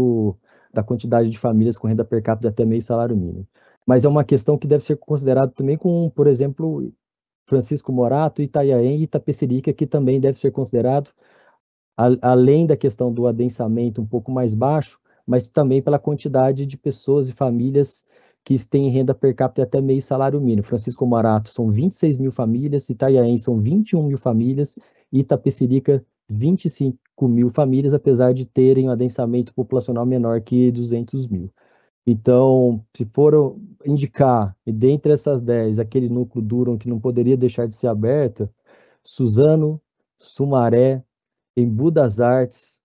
da quantidade de famílias com renda per capita de até meio salário mínimo. Mas é uma questão que deve ser considerada também com, por exemplo, Francisco Morato, Itanhaém e Itapecerica, que também deve ser considerado, além da questão do adensamento um pouco mais baixo, mas também pela quantidade de pessoas e famílias que têm renda per capita até meio salário mínimo. Francisco Morato são 26 mil famílias, Itanhaém são 21 mil famílias, e Itapecerica 25 mil famílias, apesar de terem um adensamento populacional menor que 200 mil. Então, se for indicar, dentre essas 10, aquele núcleo duro que não poderia deixar de ser aberto, Suzano, Sumaré, Embu das Artes,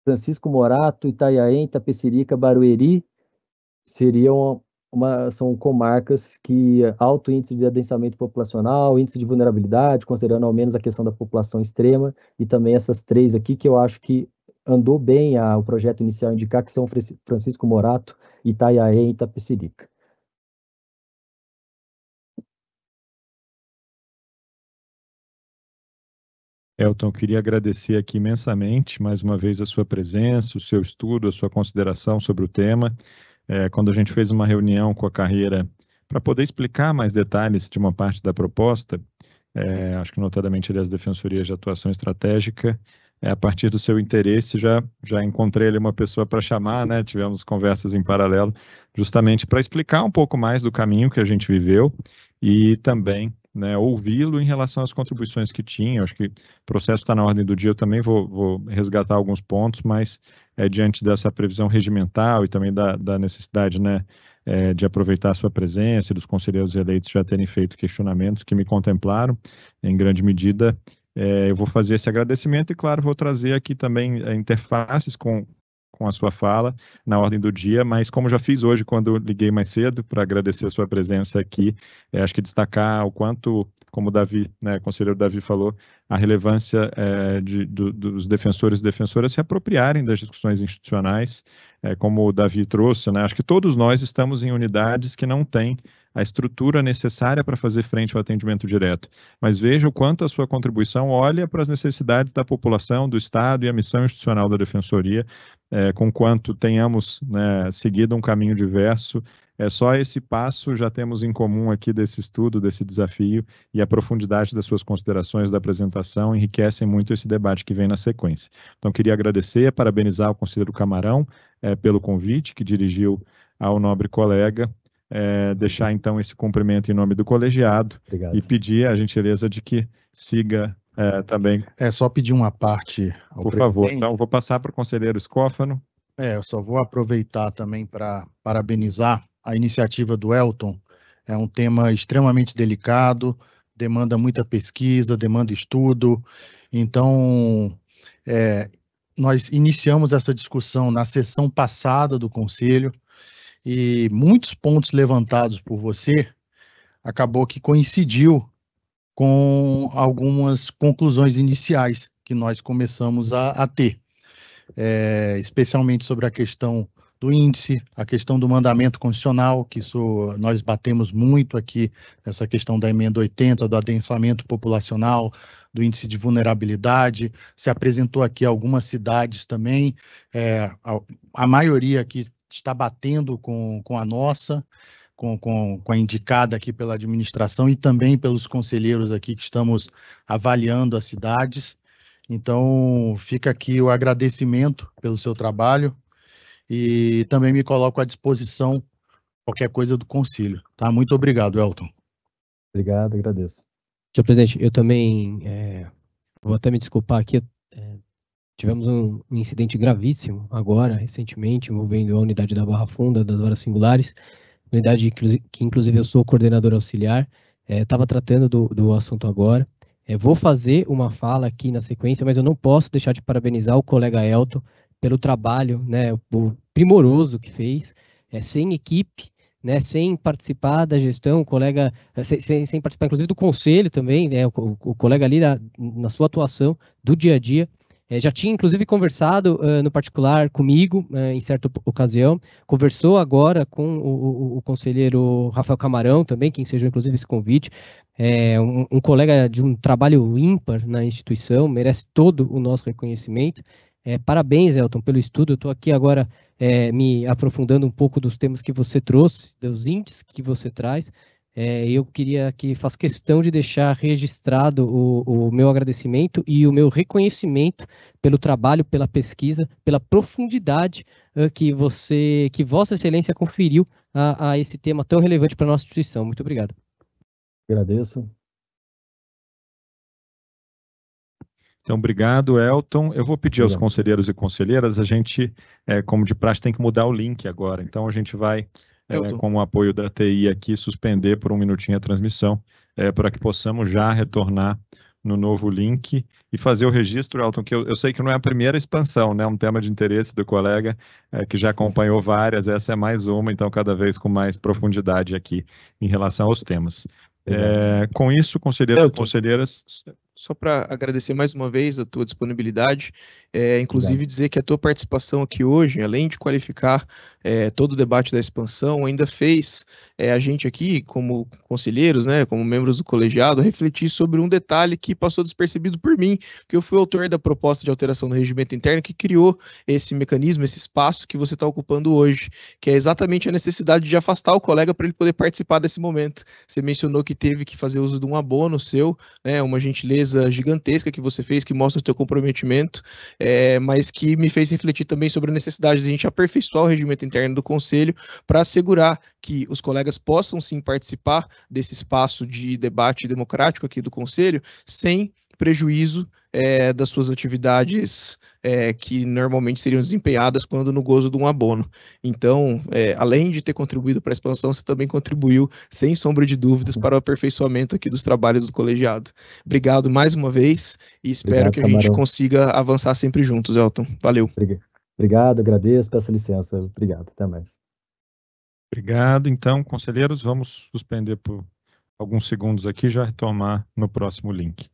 Francisco Morato, Itanhaém, Itapecerica, Barueri, são comarcas que alto índice de adensamento populacional, índice de vulnerabilidade, considerando ao menos a questão da população extrema, e também essas três aqui que eu acho que andou bem o projeto inicial indicar, que são Francisco Morato, Itanhaém e Itapecerica. Elton, eu queria agradecer aqui imensamente, mais uma vez, a sua presença, o seu estudo, a sua consideração sobre o tema. Quando a gente fez uma reunião com a carreira para poder explicar mais detalhes de uma parte da proposta, acho que notadamente ali as defensorias de atuação estratégica, a partir do seu interesse, já encontrei ali uma pessoa para chamar, né? Tivemos conversas em paralelo, justamente para explicar um pouco mais do caminho que a gente viveu e também, né, ouvi-lo em relação às contribuições que tinha. Acho que o processo está na ordem do dia, eu também vou resgatar alguns pontos, mas diante dessa previsão regimental e também da necessidade, né, de aproveitar a sua presença e dos conselheiros eleitos já terem feito questionamentos que me contemplaram, em grande medida, eu vou fazer esse agradecimento e, claro, vou trazer aqui também interfaces com a sua fala na ordem do dia, mas como já fiz hoje quando liguei mais cedo para agradecer a sua presença aqui, acho que destacar o quanto, como o Davi, né, o conselheiro Davi falou, a relevância dos defensores e defensoras se apropriarem das discussões institucionais, como o Davi trouxe, né, acho que todos nós estamos em unidades que não têm a estrutura necessária para fazer frente ao atendimento direto. Mas veja o quanto a sua contribuição olha para as necessidades da população, do Estado e a missão institucional da Defensoria, com quanto tenhamos, né, seguido um caminho diverso. Só esse passo já temos em comum aqui desse estudo, desse desafio, e a profundidade das suas considerações da apresentação enriquecem muito esse debate que vem na sequência. Então, queria agradecer, parabenizar o conselheiro Camarão pelo convite que dirigiu ao nobre colega, deixar então esse cumprimento em nome do colegiado. Obrigado. E pedir a gentileza de que siga também. Só pedir uma parte ao Por favor, então vou passar para o conselheiro Scófano. Eu só vou aproveitar também para parabenizar a iniciativa do Elton. É um tema extremamente delicado, demanda muita pesquisa, demanda estudo. Então, nós iniciamos essa discussão na sessão passada do Conselho e muitos pontos levantados por você acabou que coincidiu com algumas conclusões iniciais que nós começamos a ter, especialmente sobre a questão do índice, a questão do mandamento constitucional, que isso nós batemos muito aqui, essa questão da emenda 80, do adensamento populacional, do índice de vulnerabilidade. Se apresentou aqui algumas cidades também, a maioria aqui está batendo com a nossa, com a indicada aqui pela administração e também pelos conselheiros aqui que estamos avaliando as cidades. Então, fica aqui o agradecimento pelo seu trabalho e também me coloco à disposição qualquer coisa do Conselho. Tá? Muito obrigado, Elton. Obrigado, agradeço. Senhor presidente, eu também vou até me desculpar aqui. Tivemos um incidente gravíssimo agora, recentemente, envolvendo a unidade da Barra Funda, das Varas Singulares, unidade que inclusive eu sou coordenador auxiliar. Estava tratando do assunto agora. Vou fazer uma fala aqui na sequência, mas eu não posso deixar de parabenizar o colega Elton pelo trabalho, né, o primoroso que fez, sem equipe, né, sem participar da gestão, o colega, sem participar inclusive do conselho também, né, o colega ali na sua atuação do dia a dia, já tinha inclusive conversado no particular comigo em certa ocasião, conversou agora com o conselheiro Rafael Camarão também, que ensejou inclusive esse convite, um colega de um trabalho ímpar na instituição, merece todo o nosso reconhecimento. Parabéns, Elton, pelo estudo. Eu estou aqui agora me aprofundando um pouco dos temas que você trouxe, dos índices que você traz. Eu queria que faço questão de deixar registrado o meu agradecimento e o meu reconhecimento pelo trabalho, pela pesquisa, pela profundidade que Vossa Excelência conferiu a esse tema tão relevante para a nossa instituição. Muito obrigado. Agradeço. Então, obrigado, Elton. Eu vou pedir aos conselheiros e conselheiras, a gente, como de praxe, tem que mudar o link agora. Então, a gente vai, com o apoio da TI aqui, suspender por um minutinho a transmissão, para que possamos já retornar no novo link e fazer o registro, Elton, que eu sei que não é a primeira expansão, né? Um tema de interesse do colega que já acompanhou várias, essa é mais uma, então cada vez com mais profundidade aqui em relação aos temas. Com isso, conselheiros e conselheiras... Só para agradecer mais uma vez a tua disponibilidade, inclusive dizer que a tua participação aqui hoje, além de qualificar todo o debate da expansão, ainda fez a gente aqui, como conselheiros, né, como membros do colegiado, refletir sobre um detalhe que passou despercebido por mim, que eu fui autor da proposta de alteração do regimento interno que criou esse mecanismo, esse espaço que você está ocupando hoje, que é exatamente a necessidade de afastar o colega para ele poder participar desse momento. Você mencionou que teve que fazer uso de um abono seu, né, uma gentileza gigantesca que você fez, que mostra o seu comprometimento, mas que me fez refletir também sobre a necessidade de a gente aperfeiçoar o regimento interno do Conselho para assegurar que os colegas possam sim participar desse espaço de debate democrático aqui do Conselho, sem prejuízo das suas atividades que normalmente seriam desempenhadas quando no gozo de um abono. Então, além de ter contribuído para a expansão, você também contribuiu, sem sombra de dúvidas, para o aperfeiçoamento aqui dos trabalhos do colegiado. Obrigado mais uma vez e espero que a gente consiga avançar sempre juntos, Elton. Valeu. Obrigado, agradeço, peço licença. Obrigado, até mais. Obrigado. Então, conselheiros, vamos suspender por alguns segundos aqui e já retomar no próximo link.